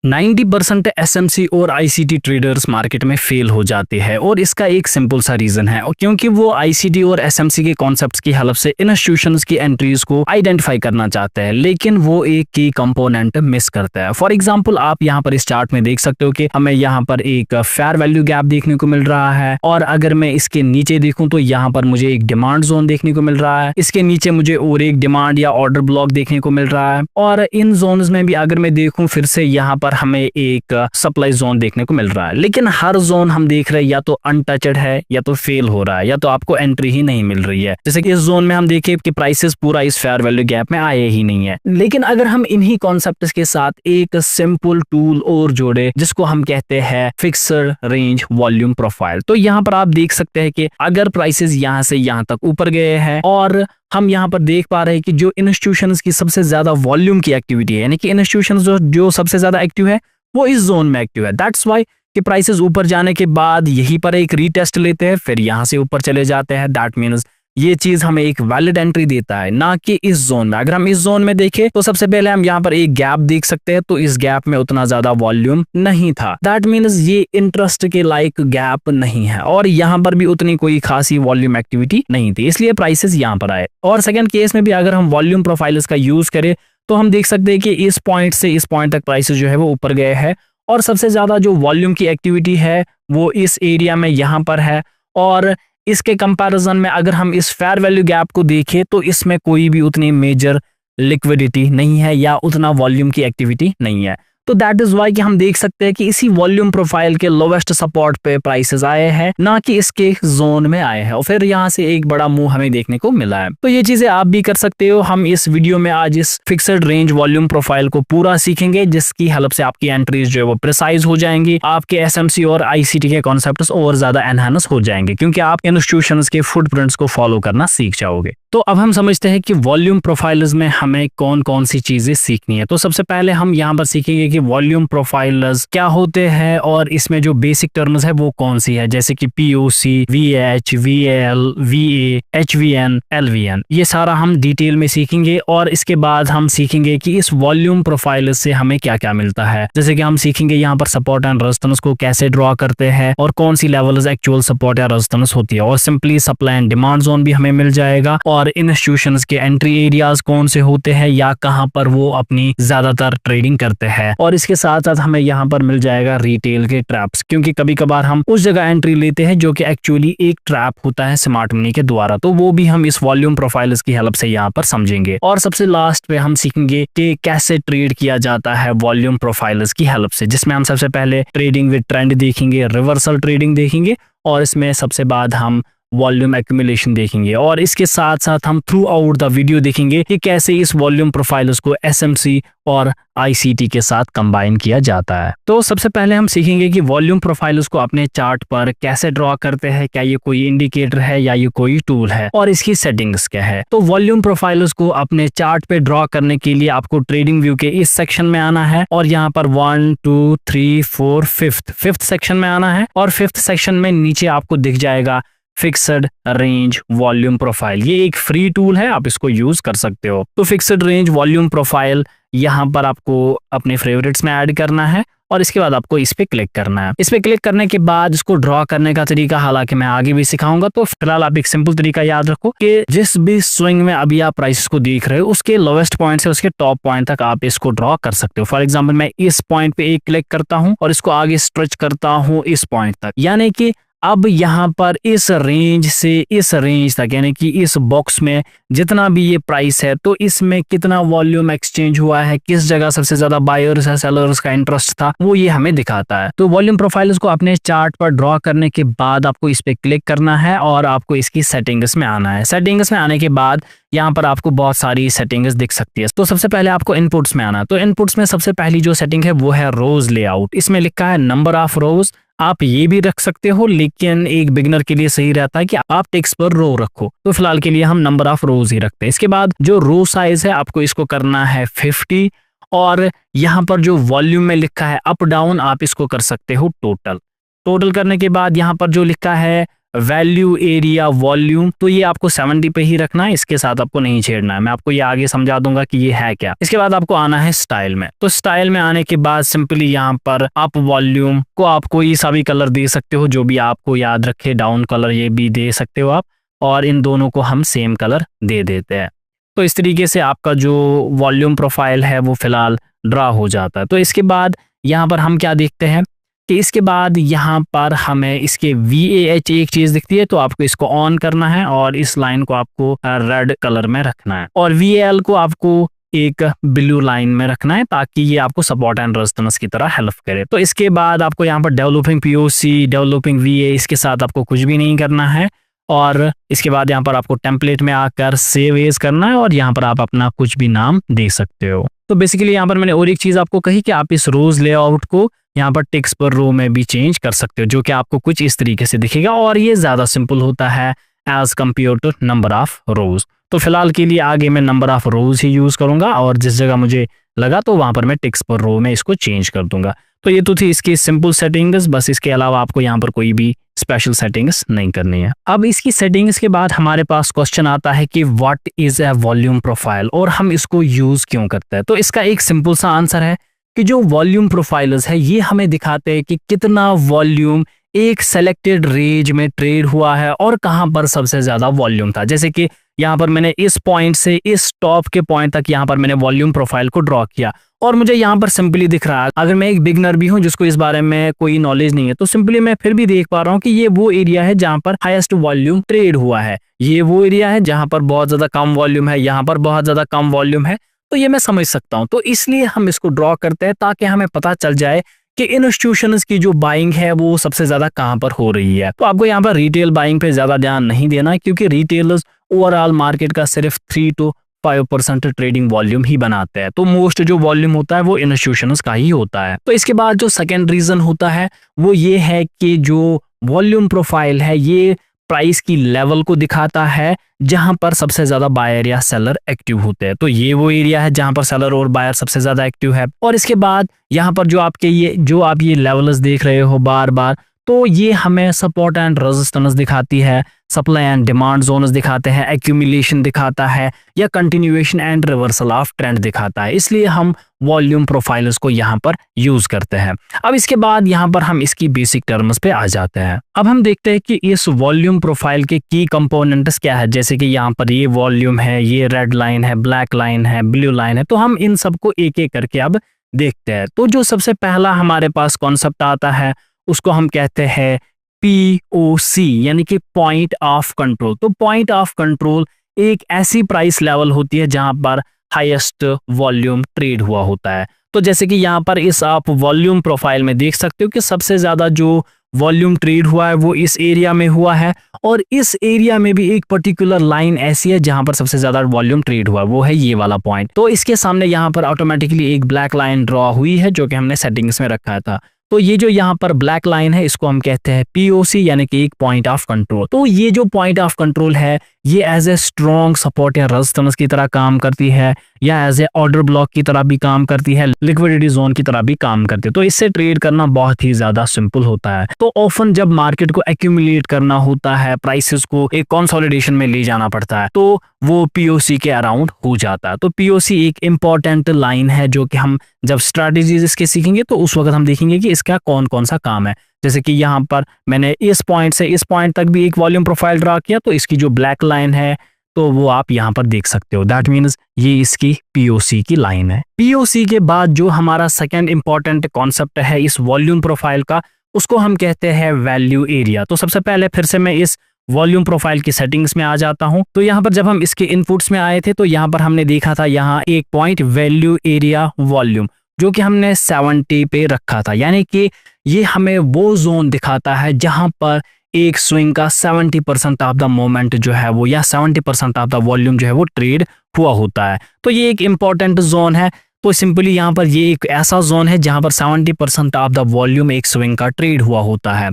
90% SMC और ICT traders market में fail हो जाते हैं और इसका एक सिंपल सा रीजन है क्योंकि वो आईसीटी और एसएमसी के कॉन्सेप्ट्स की हेल्प से इंस्टीट्यूशंस की एंट्रीज को आइडेंटिफाई करना चाहते हैं, लेकिन वो एक की कंपोनेंट मिस करता है। फॉर एग्जांपल आप यहाँ पर इस चार्ट में देख सकते हो कि हमें यहाँ पर एक फेयर वैल्यू गैप देखने को मिल रहा है, और अगर मैं इसके नीचे देखूं तो यहाँ पर मुझे एक डिमांड जोन देखने को मिल रहा है, इसके नीचे मुझे और एक डिमांड या ऑर्डर ब्लॉक देखने को मिल रहा है, और इन जोन्स में भी अगर मैं देखूं फिर से यहाँ पर हमें एक सप्लाई जोन देखने को मिल रहा है। लेकिन हर जोन हम देख रहे हैं या तो अनटचड है या तो फेल हो रहा है या तो आपको एंट्री ही नहीं मिल रही है। जैसे कि इस जोन में हम देखें कि प्राइसेस पूरा इस फेयर वैल्यू गैप में आए ही नहीं है। लेकिन अगर हम इन्हीं कॉन्सेप्ट्स के साथ एक सिंपल टूल और जोड़े जिसको हम कहते हैं फिक्स्ड रेंज वॉल्यूम प्रोफाइल, तो यहाँ पर आप देख सकते हैं कि अगर प्राइसेस यहाँ से यहाँ तक ऊपर गए हैं और हम यहाँ पर देख पा रहे हैं कि जो इंस्टीट्यूशंस की सबसे ज्यादा वॉल्यूम की एक्टिविटी है, यानी कि इंस्टीट्यूशंस जो सबसे ज्यादा एक्टिव है वो इस जोन में एक्टिव है। दैट्स वाई कि प्राइसेस ऊपर जाने के बाद यहीं पर एक रीटेस्ट लेते हैं, फिर यहाँ से ऊपर चले जाते हैं। दैट मीन्स ये चीज हमें एक वैलिड एंट्री देता है, ना कि इस जोन में। अगर हम इस जोन में देखें तो सबसे पहले हम यहाँ पर एक गैप देख सकते हैं, तो इस गैप में उतना ज्यादा वॉल्यूम नहीं था। दैट मीन्स ये इंटरेस्ट के लाइक गैप नहीं है, और यहाँ पर भी उतनी कोई खासी वॉल्यूम एक्टिविटी नहीं थी, इसलिए प्राइसेस यहाँ पर आए। और सेकंड केस में भी अगर हम वॉल्यूम प्रोफाइल्स का यूज करें तो हम देख सकते हैं कि इस पॉइंट से इस पॉइंट तक प्राइसेस जो है वो ऊपर गए हैं, और सबसे ज्यादा जो वॉल्यूम की एक्टिविटी है वो इस एरिया में यहाँ पर है। और इसके कंपैरिजन में अगर हम इस फेयर वैल्यू गैप को देखें तो इसमें कोई भी उतनी मेजर लिक्विडिटी नहीं है या उतना वॉल्यूम की एक्टिविटी नहीं है। तो दैट इज वाई कि हम देख सकते हैं कि इसी वॉल्यूम प्रोफाइल के लोवेस्ट सपोर्ट पे प्राइसेस आए हैं, ना कि इसके जोन में आए हैं, और फिर यहाँ से एक बड़ा मूव हमें देखने को मिला है। तो ये चीजें आप भी कर सकते हो। हम इस वीडियो में आज इस फिक्स्ड रेंज वॉल्यूम प्रोफाइल को पूरा सीखेंगे, जिसकी हेल्प से आपकी एंट्रीज जो है वो प्रिसाइज हो जाएंगी, आपके एसएमसी और आईसीटी के कॉन्सेप्ट्स और ज्यादा एनहांस हो जाएंगे, क्योंकि आप इंस्टीट्यूशंस के फुटप्रिंट्स को फॉलो करना सीख जाओगे। तो अब हम समझते हैं कि वॉल्यूम प्रोफाइल्स में हमें कौन कौन सी चीजें सीखनी है। तो सबसे पहले हम यहाँ पर सीखेंगे कि वॉल्यूम प्रोफाइल्स क्या होते हैं और इसमें जो बेसिक टर्म्स है वो कौन सी है, जैसे कि POC, VH, VL, VA, HVN, LVN, ये सारा हम डिटेल में सीखेंगे। और इसके बाद हम सीखेंगे कि इस वॉल्यूम प्रोफाइल से हमें क्या क्या मिलता है, जैसे कि हम सीखेंगे यहाँ पर सपोर्ट एंड रेजिस्टेंस को कैसे ड्रॉ करते हैं और कौन सी लेवल्स एक्चुअल सपोर्ट या रेजिस्टेंस होती है, और simply supply and demand zone भी हमें मिल जाएगा, और इंस्टीट्यूशंस के एंट्री एरियाज कौन से होते हैं या कहां पर वो अपनी ज्यादातर ट्रेडिंग करते हैं। और इसके साथ साथ हमें यहाँ पर मिल जाएगा रिटेल के ट्रैप्स, क्योंकि कभी कभार हम उस जगह एंट्री लेते हैं जो कि एक्चुअली एक ट्रैप होता है स्मार्ट मनी के द्वारा, तो वो भी हम इस वॉल्यूम प्रोफाइल्स की हेल्प से यहाँ पर समझेंगे। और सबसे लास्ट पे हम सीखेंगे कि कैसे ट्रेड किया जाता है वॉल्यूम प्रोफाइल्स की हेल्प से, जिसमें हम सबसे पहले ट्रेडिंग विद ट्रेंड देखेंगे, रिवर्सल ट्रेडिंग देखेंगे, और इसमें सबसे बाद हम वॉल्यूम एक्यूमुलेशन देखेंगे। और इसके साथ साथ हम थ्रू आउट द वीडियो देखेंगे कि कैसे इस वॉल्यूम प्रोफाइल्स को एसएमसी और आईसीटी के साथ कंबाइन किया जाता है। तो सबसे पहले हम सीखेंगे कि वॉल्यूम प्रोफाइल्स को अपने चार्ट पर कैसे ड्रॉ करते हैं, क्या ये कोई इंडिकेटर है या ये कोई टूल है, और इसकी सेटिंग्स क्या है। तो वॉल्यूम प्रोफाइल्स को अपने चार्ट पे ड्रॉ करने के लिए आपको ट्रेडिंग व्यू के इस सेक्शन में आना है, और यहाँ पर 1 2 3 4 फिफ्थ सेक्शन में आना है, और फिफ्थ सेक्शन में नीचे आपको दिख जाएगा फिक्स्ड रेंज वॉल्यूम प्रोफाइल। ये एक फ्री टूल है, आप इसको यूज कर सकते हो। तो फिक्स्ड रेंज वॉल्यूम प्रोफाइल यहाँ पर आपको अपने फेवरेट्स में ऐड करना है, और इसके बाद आपको इस पे क्लिक करना है। इस पे क्लिक करने के बाद इसको ड्रॉ करने का तरीका हालांकि मैं आगे भी सिखाऊंगा, तो फिलहाल आप एक सिंपल तरीका याद रखो कि जिस भी स्विंग में अभी आप प्राइस को देख रहे हो उसके लोवेस्ट पॉइंट से उसके टॉप पॉइंट तक आप इसको ड्रॉ कर सकते हो। फॉर एग्जाम्पल मैं इस पॉइंट पे एक क्लिक करता हूँ और इसको आगे स्ट्रेच करता हूँ इस पॉइंट तक, यानी कि अब यहाँ पर इस रेंज से इस रेंज तक, यानी कि इस बॉक्स में जितना भी ये प्राइस है, तो इसमें कितना वॉल्यूम एक्सचेंज हुआ है, किस जगह सबसे ज्यादा बायर्स या सेलर्स का इंटरेस्ट था, वो ये हमें दिखाता है। तो वॉल्यूम प्रोफाइल्स को अपने चार्ट पर ड्रॉ करने के बाद आपको इस पे क्लिक करना है और आपको इसकी सेटिंग्स में आना है। सेटिंग्स में आने के बाद यहाँ पर आपको बहुत सारी सेटिंग्स दिख सकती है। तो सबसे पहले आपको इनपुट्स में आना है। तो इनपुट्स में सबसे पहली जो सेटिंग है वो है रोज लेआउट। इसमें लिखा है नंबर ऑफ रोज, आप ये भी रख सकते हो, लेकिन एक बिगिनर के लिए सही रहता है कि आप टेक्स्ट पर रो रखो। तो फिलहाल के लिए हम नंबर ऑफ रोज ही रखते हैं। इसके बाद जो रो साइज है आपको इसको करना है 50, और यहाँ पर जो वॉल्यूम में लिखा है अप डाउन आप इसको कर सकते हो टोटल। टोटल करने के बाद यहाँ पर जो लिखा है वैल्यू, एरिया, वॉल्यूम, तो ये आपको 70 पे ही रखना है, इसके साथ आपको नहीं छेड़ना है। मैं आपको ये आगे समझा दूंगा कि ये है क्या। इसके बाद आपको आना है स्टाइल में। तो स्टाइल में आने के बाद सिंपली यहाँ पर आप वॉल्यूम को आप कोई सा भी कलर दे सकते हो, जो भी आपको याद रखे, डाउन कलर ये भी दे सकते हो आप, और इन दोनों को हम सेम कलर दे देते हैं। तो इस तरीके से आपका जो वॉल्यूम प्रोफाइल है वो फिलहाल ड्रा हो जाता है। तो इसके बाद यहाँ पर हम क्या देखते हैं कि इसके बाद यहाँ पर हमें इसके VAH एक चीज दिखती है, तो आपको इसको ऑन करना है और इस लाइन को आपको रेड कलर में रखना है, और VAL को आपको एक ब्लू लाइन में रखना है, ताकि ये आपको सपोर्ट एंड रेजिस्टेंस की तरह हेल्प करे। तो इसके बाद आपको यहाँ पर डेवलपिंग POC, डेवलपिंग VA, इसके साथ आपको कुछ भी नहीं करना है, और इसके बाद यहाँ पर आपको टेम्पलेट में आकर सेव एज करना है, और यहाँ पर आप अपना कुछ भी नाम दे सकते हो। तो बेसिकली यहाँ पर मैंने और एक चीज आपको कही कि आप इस रोज लेआउट को यहाँ पर टेक्स्ट पर रो में भी चेंज कर सकते हो, जो कि आपको कुछ इस तरीके से दिखेगा, और ये ज्यादा सिंपल होता है as compare to number of rows. तो फिलहाल के लिए आगे मैं नंबर ऑफ रोज ही यूज करूंगा, और जिस जगह मुझे लगा तो वहां पर मैं टेक्स्ट पर रो में इसको चेंज कर दूंगा। तो ये तो थी इसकी सिंपल सेटिंग्स, बस इसके अलावा आपको यहाँ पर कोई भी स्पेशल सेटिंग्स नहीं करनी है। अब इसकी सेटिंग्स के बाद हमारे पास क्वेश्चन आता है कि what is a volume profile, और हम इसको यूज क्यों करते हैं। तो इसका एक सिंपल सा आंसर है कि जो वॉल्यूम प्रोफाइलर्स है ये हमें दिखाते हैं कि कितना वॉल्यूम एक सेलेक्टेड रेंज में ट्रेड हुआ है और कहां पर सबसे ज्यादा वॉल्यूम था। जैसे कि यहाँ पर मैंने इस पॉइंट से इस टॉप के पॉइंट तक यहाँ पर मैंने वॉल्यूम प्रोफाइल को ड्रॉ किया, और मुझे यहाँ पर सिंपली दिख रहा है, अगर मैं एक बिगनर भी हूँ जिसको इस बारे में कोई नॉलेज नहीं है, तो सिंपली मैं फिर भी देख पा रहा हूँ कि ये वो एरिया है जहाँ पर हाईएस्ट वॉल्यूम ट्रेड हुआ है, ये वो एरिया है जहाँ पर बहुत ज्यादा कम वॉल्यूम है, यहाँ पर बहुत ज्यादा कम वॉल्यूम है। तो ये मैं समझ सकता हूँ, तो इसलिए हम इसको ड्रॉ करते हैं ताकि हमें पता चल जाए कि इंस्टीट्यूशंस की जो बाइंग है वो सबसे ज्यादा कहां पर हो रही है। तो आपको यहाँ पर रिटेल बाइंग पे ज्यादा ध्यान नहीं देना, क्योंकि रिटेलर्स ओवरऑल मार्केट का सिर्फ 3 to 5% ट्रेडिंग वॉल्यूम ही बनाते हैं। तो मोस्ट जो वॉल्यूम होता है वो इंस्टीट्यूशंस का ही होता है। तो इसके बाद जो सेकेंड रीजन होता है वो ये है कि जो वॉल्यूम प्रोफाइल है ये प्राइस की लेवल को दिखाता है जहां पर सबसे ज्यादा बायर या सेलर एक्टिव होते हैं। तो ये वो एरिया है जहां पर सेलर और बायर सबसे ज्यादा एक्टिव है। और इसके बाद यहाँ पर जो आपके ये लेवल्स देख रहे हो बार बार, तो ये हमें सपोर्ट एंड रेजिस्टेंस दिखाती है, सप्लाई एंड डिमांड जोन्स दिखाते हैं, एक्यूमुलेशन दिखाता है, या continuation and reversal of trend दिखाता है। इसलिए हम वॉल्यूम प्रोफाइल्स को यहाँ पर यूज करते हैं। अब इसके बाद यहाँ पर हम इसकी बेसिक टर्म्स पे आ जाते हैं। अब हम देखते हैं कि इस वॉल्यूम प्रोफाइल के की कंपोनेंट्स क्या है। जैसे कि यहाँ पर ये वॉल्यूम है, ये रेड लाइन है, ब्लैक लाइन है, ब्लू लाइन है, तो हम इन सबको एक एक करके अब देखते हैं। तो जो सबसे पहला हमारे पास कॉन्सेप्ट आता है उसको हम कहते हैं POC, यानी कि पॉइंट ऑफ कंट्रोल। तो पॉइंट ऑफ कंट्रोल एक ऐसी प्राइस लेवल होती है जहां पर हाईएस्ट वॉल्यूम ट्रेड हुआ होता है। तो जैसे कि यहाँ पर इस आप वॉल्यूम प्रोफाइल में देख सकते हो कि सबसे ज्यादा जो वॉल्यूम ट्रेड हुआ है वो इस एरिया में हुआ है, और इस एरिया में भी एक पर्टिकुलर लाइन ऐसी है जहां पर सबसे ज्यादा वॉल्यूम ट्रेड हुआ है, वो है ये वाला पॉइंट। तो इसके सामने यहाँ पर ऑटोमेटिकली एक ब्लैक लाइन ड्रॉ हुई है जो कि हमने सेटिंग्स में रखा था। तो ये जो यहाँ पर ब्लैक लाइन है इसको हम कहते हैं POC, यानी कि एक पॉइंट ऑफ कंट्रोल। तो ये जो पॉइंट ऑफ कंट्रोल है ये एज ए स्ट्रॉन्ग सपोर्ट या रेजिस्टेंस की तरह काम करती है, या एज ए ऑर्डर ब्लॉक की तरह भी काम करती है, लिक्विडिटी जोन की तरह भी काम करती है। तो इससे ट्रेड करना बहुत ही ज्यादा सिंपल होता है। तो ऑफन जब मार्केट को एक्यूमुलेट करना होता है, प्राइसेस को एक कंसोलिडेशन में ले जाना पड़ता है, तो वो POC के अराउंड हो जाता है। तो POC एक इंपॉर्टेंट लाइन है जो कि हम जब स्ट्रैटेजीज इसके सीखेंगे तो उस वक्त हम देखेंगे कि इसका कौन कौन सा काम है। जैसे कि यहाँ पर मैंने इस पॉइंट से इस पॉइंट तक भी एक वॉल्यूम प्रोफाइल ड्रा किया, तो इसकी जो ब्लैक लाइन है तो वो आप यहाँ पर देख सकते हो। दैट मीन्स ये इसकी POC की लाइन है। POC के बाद जो हमारा सेकंड इंपॉर्टेंट कॉन्सेप्ट है इस वॉल्यूम प्रोफाइल का, उसको हम कहते हैं वैल्यू एरिया। तो सबसे पहले फिर से मैं इस वॉल्यूम प्रोफाइल की सेटिंग्स में आ जाता हूं। तो यहाँ पर जब हम इसके इनपुट्स में आए थे तो यहाँ पर हमने देखा था यहाँ एक पॉइंट वैल्यू एरिया वॉल्यूम, जो कि हमने 70 पे रखा था, यानी कि ये हमें वो जोन दिखाता है जहां पर एक स्विंग का 70% ऑफ द मोमेंट जो है वो, या 70% ऑफ द वॉल्यूम जो है वो ट्रेड हुआ होता है। तो ये एक इंपॉर्टेंट जोन है। तो सिंपली यहाँ पर ये एक ऐसा जोन है जहां पर 70% ऑफ द वॉल्यूम एक स्विंग का ट्रेड हुआ होता है।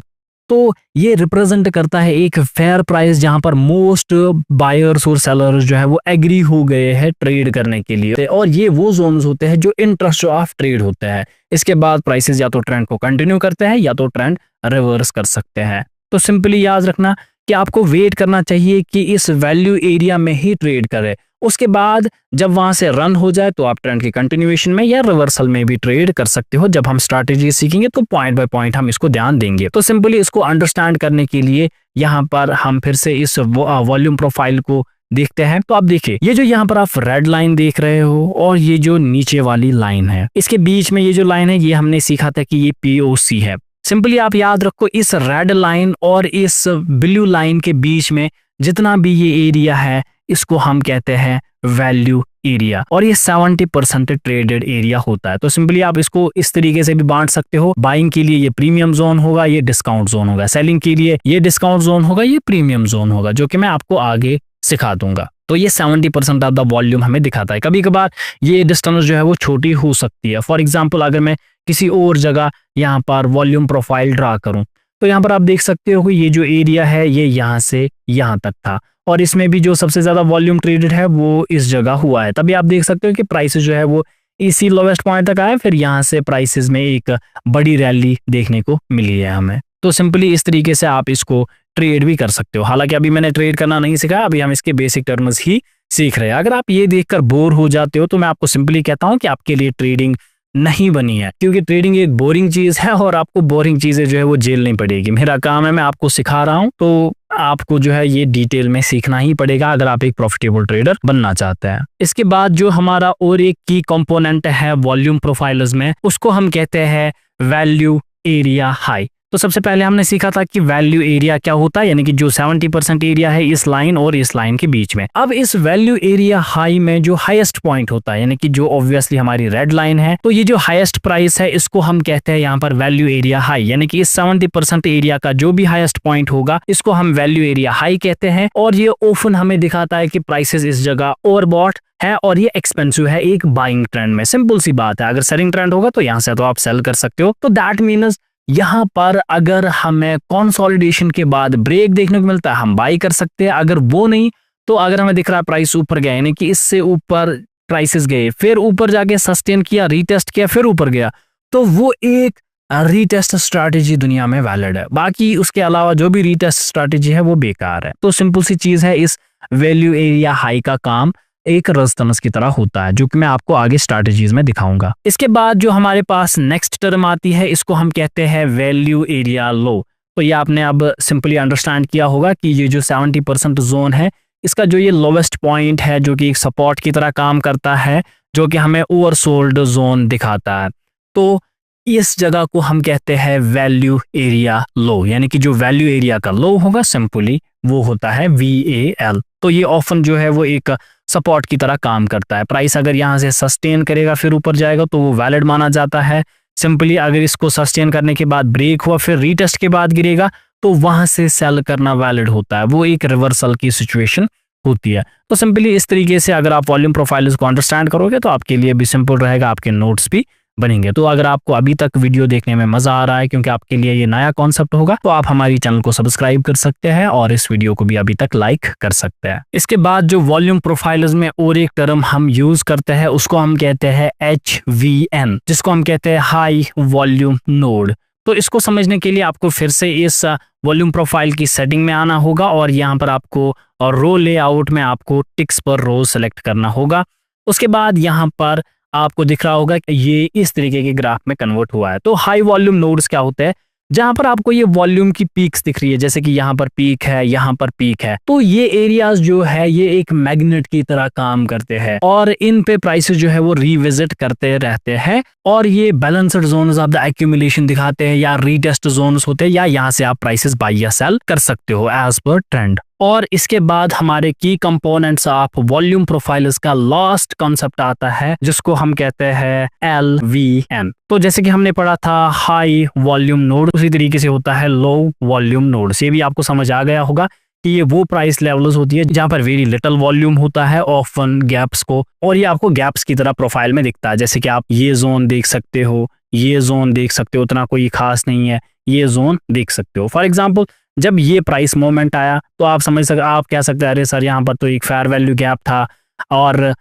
तो ये रिप्रेजेंट करता है एक फेयर प्राइस जहां पर मोस्ट बायर्स और सेलर्स जो है वो एग्री हो गए हैं ट्रेड करने के लिए, और ये वो जोन्स होते हैं जो इंटरेस्ट ऑफ ट्रेड होते हैं। इसके बाद प्राइसेस या तो ट्रेंड को कंटिन्यू करते हैं या तो ट्रेंड रिवर्स कर सकते हैं। तो सिंपली याद रखना कि आपको वेट करना चाहिए कि इस वैल्यू एरिया में ही ट्रेड करे। उसके बाद जब वहां से रन हो जाए तो आप ट्रेंड की कंटिन्यूएशन में या रिवर्सल में भी ट्रेड कर सकते हो। जब हम स्ट्रैटेजी सीखेंगे तो पॉइंट बाय पॉइंट हम इसको ध्यान देंगे। तो सिंपली इसको अंडरस्टैंड करने के लिए यहाँ पर हम फिर से इस वॉल्यूम प्रोफाइल को देखते हैं। तो आप देखिए, ये जो यहाँ पर आप रेड लाइन देख रहे हो और ये जो नीचे वाली लाइन है, इसके बीच में ये जो लाइन है, ये हमने सीखा था कि ये POC है। सिंपली आप याद रखो, इस रेड लाइन और इस ब्लू लाइन के बीच में जितना भी ये एरिया है, इसको हम कहते हैं वैल्यू एरिया, और ये 70% ट्रेडेड एरिया होता है। तो सिंपली आप इसको इस तरीके से भी बांट सकते हो। बाइंग के लिए ये प्रीमियम जोन होगा, ये डिस्काउंट जोन होगा। सेलिंग के लिए ये डिस्काउंट जोन होगा, ये प्रीमियम जोन होगा, जो कि मैं आपको आगे सिखा दूंगा। तो ये 70% ऑफ द वॉल्यूम हमें दिखाता है। कभी कभार ये डिस्टेंस जो है वो छोटी हो सकती है। फॉर एग्जांपल, अगर मैं किसी और जगह यहाँ पर वॉल्यूम प्रोफाइल ड्रा करूं, तो यहाँ पर आप देख सकते हो कि ये जो एरिया है ये यहाँ से यहाँ तक था, और इसमें भी जो सबसे ज्यादा वॉल्यूम ट्रेडेड है वो इस जगह हुआ है। तभी आप देख सकते हो कि प्राइसेस जो है वो इसी लोवेस्ट पॉइंट तक आए, फिर यहाँ से प्राइसेस में एक बड़ी रैली देखने को मिली है हमें। तो सिंपली इस तरीके से आप इसको ट्रेड भी कर सकते हो। हालांकि अभी मैंने ट्रेड करना नहीं सिखाया, अभी हम इसके बेसिक टर्म्स ही सीख रहे हैं। अगर आप ये देखकर बोर हो जाते हो तो मैं आपको सिंपली कहता हूं कि आपके लिए ट्रेडिंग नहीं बनी है, क्योंकि ट्रेडिंग एक बोरिंग चीज है और आपको बोरिंग चीजें जो है वो झेलनी पड़ेगी। मेरा काम है, मैं आपको सिखा रहा हूं, तो आपको जो है ये डिटेल में सीखना ही पड़ेगा अगर आप एक प्रॉफिटेबल ट्रेडर बनना चाहते हैं। इसके बाद जो हमारा और एक की कंपोनेंट है वॉल्यूम प्रोफाइलर्स में, उसको हम कहते हैं वैल्यू एरिया हाई। तो सबसे पहले हमने सीखा था कि वैल्यू एरिया क्या होता है, यानी कि जो 70% एरिया है इस लाइन और इस लाइन के बीच में। अब इस वैल्यू एरिया हाई में जो हाईएस्ट पॉइंट होता है, यानी कि जो ऑब्वियसली हमारी रेड लाइन है, तो ये जो हाईएस्ट प्राइस है इसको हम कहते हैं यहाँ पर वैल्यू एरिया हाई, यानी कि इस 70% एरिया का जो भी हाईएस्ट पॉइंट होगा इसको हम वैल्यू एरिया हाई कहते हैं। और ये ऑफन हमें दिखाता है कि प्राइसेस इस जगह ओवरबॉट है और ये एक्सपेंसिव है एक बाइंग ट्रेंड में। सिंपल सी बात है, अगर सेलिंग ट्रेंड होगा तो यहाँ से तो आप सेल कर सकते हो। तो दैट मीन्स यहाँ पर अगर हमें कंसोलिडेशन के बाद ब्रेक देखने को मिलता है हम बाई कर सकते हैं। अगर वो नहीं, तो अगर हमें दिख रहा है प्राइस ऊपर गया, यानी कि इससे ऊपर प्राइसेस गए, फिर ऊपर जाके सस्टेन किया, रीटेस्ट किया, फिर ऊपर गया, तो वो एक रीटेस्ट स्ट्रैटेजी दुनिया में वैलिड है। बाकी उसके अलावा जो भी रीटेस्ट स्ट्रैटेजी है वो बेकार है। तो सिंपल सी चीज है, इस वैल्यू एरिया हाई का काम एक रजतनस की तरह होता है, जो कि मैं आपको आगे स्ट्रैटेजीज में दिखाऊंगा। इसके बाद जो हमारे पास नेक्स्ट टर्म आती है, इसको हम कहते हैं वैल्यू एरिया लो। तो ये आपने अब सिंपली अंडरस्टैंड किया होगा कि ये जो 70% जोन है, इसका जो ये लोवेस्ट पॉइंट है, जो कि एक सपोर्ट की तरह काम करता है, जो कि हमें ओवरसोल्ड जोन दिखाता है। तो इस जगह को हम कहते हैं वैल्यू एरिया लो, यानी कि जो वैल्यू एरिया का लो होगा सिंपली वो होता है VAL। तो ये ऑफन जो है वो एक सपोर्ट की तरह काम करता है। प्राइस अगर यहाँ से सस्टेन करेगा फिर ऊपर जाएगा तो वो वैलिड माना जाता है। सिंपली अगर इसको सस्टेन करने के बाद ब्रेक हुआ फिर रीटेस्ट के बाद गिरेगा तो वहां से सेल करना वैलिड होता है, वो एक रिवर्सल की सिचुएशन होती है। तो सिंपली इस तरीके से अगर आप वॉल्यूम प्रोफाइल्स को अंडरस्टैंड करोगे तो आपके लिए भी सिंपल रहेगा, आपके नोट्स भी बनेंगे। तो अगर आपको अभी तक वीडियो देखने में मजा आ रहा है, क्योंकि आपके लिए ये नया कॉन्सेप्ट होगा, तो आप हमारी चैनल को सब्सक्राइब कर सकते हैं और इस वीडियो को भी अभी तक लाइक कर सकते हैं। इसके बाद जो वॉल्यूम प्रोफाइलर्स में और एक टर्म हम यूज करते हैं उसको हम कहते हैं HVN, जिसको हम कहते हैं हाई वॉल्यूम नोड। तो इसको समझने के लिए आपको फिर से इस वॉल्यूम प्रोफाइल की सेटिंग में आना होगा और यहाँ पर आपको और रो लेआउट में आपको टिक्स पर रो सेलेक्ट करना होगा। उसके बाद यहाँ पर आपको दिख रहा होगा कि ये इस तरीके के ग्राफ में कन्वर्ट हुआ है। तो हाई वॉल्यूम नोड्स क्या होते हैं, जहां पर आपको ये वॉल्यूम की पीक्स दिख रही है, जैसे कि यहाँ पर पीक है, यहाँ पर पीक है, तो ये एरियाज जो है ये एक मैग्नेट की तरह काम करते हैं और इन पे प्राइसेस जो है वो रिविजिट करते रहते हैं और ये balanced zones of the accumulation दिखाते हैं या रीटेस्ट जोन्स होते हैं, या यहाँ से आप प्राइसेस बाई या सेल कर सकते हो एज पर ट्रेंड। और इसके बाद हमारे की कंपोनेंट्स ऑफ वॉल्यूम प्रोफाइलर्स का लास्ट कॉन्सेप्ट आता है जिसको हम कहते हैं LVN। तो जैसे कि हमने पढ़ा था हाई वॉल्यूम नोड, उसी तरीके से होता है लो वॉल्यूम नोड। ये भी आपको समझ आ गया होगा कि ये वो प्राइस लेवल्स होती है जहां पर वेरी लिटिल वॉल्यूम होता है ऑफन गैप्स को, और ये आपको गैप्स की तरह प्रोफाइल में दिखता है। जैसे कि आप ये जोन देख सकते हो, ये जोन देख सकते हो, उतना कोई खास नहीं है, ये जोन देख सकते हो। फॉर एग्जाम्पल जब ये प्राइस मोमेंट आया तो आप आप कह सकते हैं अरे सर यहाँ पर तो एक फेयर वैल्यू गैप था, और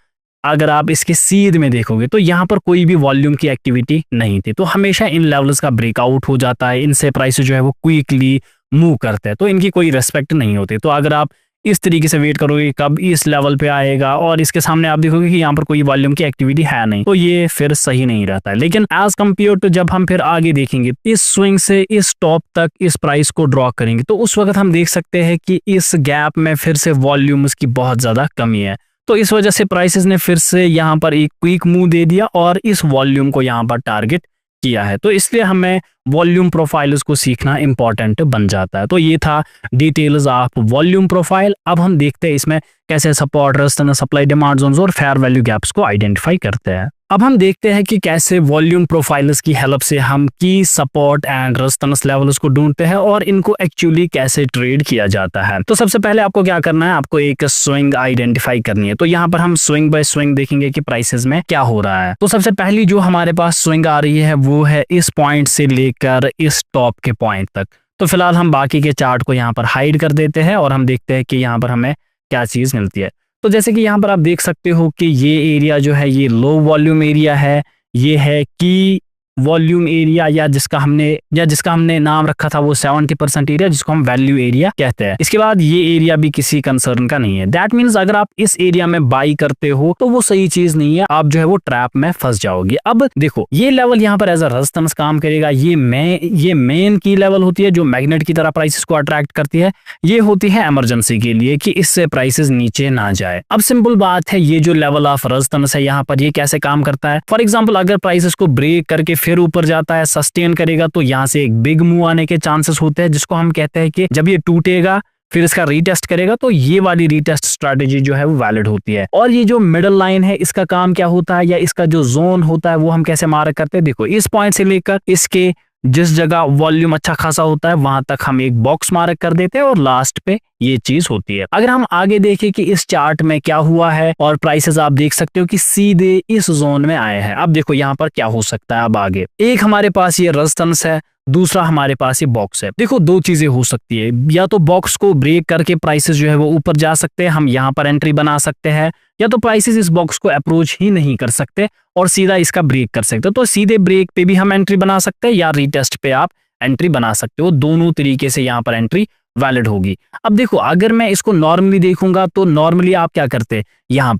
अगर आप इसके सीध में देखोगे तो यहाँ पर कोई भी वॉल्यूम की एक्टिविटी नहीं थी। तो हमेशा इन लेवल्स का ब्रेकआउट हो जाता है, इनसे प्राइस जो है वो क्विकली मूव करते हैं, तो इनकी कोई रिस्पेक्ट नहीं होती। तो अगर आप इस तरीके से वेट करोगे कब इस लेवल पे आएगा और इसके सामने आप देखोगे कि यहाँ पर कोई वॉल्यूम की एक्टिविटी है नहीं, तो ये फिर सही नहीं रहता है। लेकिन एज कम्पेयर टू जब हम फिर आगे देखेंगे इस स्विंग से इस टॉप तक इस प्राइस को ड्रॉ करेंगे, तो उस वक्त हम देख सकते हैं कि इस गैप में फिर से वॉल्यूम्स की बहुत ज्यादा कमी है। तो इस वजह से प्राइसेस ने फिर से यहाँ पर एक क्विक मूव दे दिया और इस वॉल्यूम को यहाँ पर टारगेट किया है। तो इसलिए हमें वॉल्यूम प्रोफाइल्स को सीखना इंपॉर्टेंट बन जाता है। तो ये था डिटेल्स ऑफ वॉल्यूम प्रोफाइल। अब हम देखते हैं इसमें कैसे support, resistance, supply, demand zones और फेयर वैल्यू गैप्स को आइडेंटिफाई करते हैं। अब हम देखते हैं कि कैसे वॉल्यूम प्रोफाइल्स की हेल्प से हम की सपोर्ट एंड रेजिस्टेंस लेवल्स को ढूंढते हैं और इनको एक्चुअली कैसे ट्रेड किया जाता है। तो सबसे पहले आपको क्या करना है, आपको एक स्विंग आइडेंटिफाई करनी है। तो यहाँ पर हम स्विंग बाय स्विंग देखेंगे कि प्राइसेस में क्या हो रहा है। तो सबसे पहली जो हमारे पास स्विंग आ रही है वो है इस पॉइंट से लेकर इस टॉप के पॉइंट तक। तो फिलहाल हम बाकी के चार्ट को यहाँ पर हाइड कर देते हैं और हम देखते हैं कि यहाँ पर हमें क्या चीज मिलती है। तो जैसे कि यहाँ पर आप देख सकते हो कि ये एरिया जो है ये लो वॉल्यूम एरिया है, ये है की वॉल्यूम एरिया या जिसका हमने नाम रखा था वो 70% एरिया, जिसको हम वैल्यू एरिया कहते हैं। इसके बाद ये एरिया भी किसी कंसर्न का नहीं है। दैट मींस अगर आप इस एरिया में बाई करते हो तो वो सही चीज नहीं है, आप जो है वो ट्रैप में फंस जाओगे। अब देखो ये लेवल यहाँ पर एज अ रेजिस्टेंस काम करेगा। ये मेन की लेवल होती है जो मैग्नेट की तरह प्राइसेस को अट्रैक्ट करती है। ये होती है इमरजेंसी के लिए कि इससे प्राइसेस नीचे ना जाए। अब सिंपल बात है, ये जो लेवल ऑफ रेजिस्टेंस है यहाँ पर ये कैसे काम करता है। फॉर एग्जाम्पल अगर प्राइसेस को ब्रेक करके फिर ऊपर जाता है, सस्टेन करेगा, तो यहाँ से एक बिग मूव आने के चांसेस होते हैं, जिसको हम कहते हैं कि जब ये टूटेगा फिर इसका रीटेस्ट करेगा, तो ये वाली रीटेस्ट स्ट्रेटेजी जो है वो वैलिड होती है। और ये जो मिडल लाइन है इसका काम क्या होता है या इसका जो जोन होता है वो हम कैसे मार्क करते हैं। देखो इस पॉइंट से लेकर इसके जिस जगह वॉल्यूम अच्छा खासा होता है वहां तक हम एक बॉक्स मार्क कर देते हैं और लास्ट पे ये चीज होती है। अगर हम आगे देखें कि इस चार्ट में क्या हुआ है और प्राइसेस आप देख सकते हो कि सीधे इस जोन में आए हैं। अब देखो यहाँ पर क्या हो सकता है। अब आगे एक हमारे पास ये रेजिस्टेंस है, दूसरा हमारे पास ये बॉक्स है। देखो दो चीजें हो सकती है, या तो बॉक्स को ब्रेक करके प्राइसेस जो है वो ऊपर जा सकते हैं, हम यहाँ पर एंट्री बना सकते हैं, या तो प्राइसेस इस बॉक्स को अप्रोच ही नहीं कर सकते और सीधा इसका ब्रेक कर सकते हो। तो सीधे ब्रेक पे भी हम एंट्री बना सकते हैं या रीटेस्ट पे आप एंट्री बना सकते हो। दोनों तरीके से यहाँ पर एंट्री वैलिड होगी। अब देखो अगर मैं इसको नॉर्मली देखूंगा तो नॉर्मली आप क्या करते, यहाँ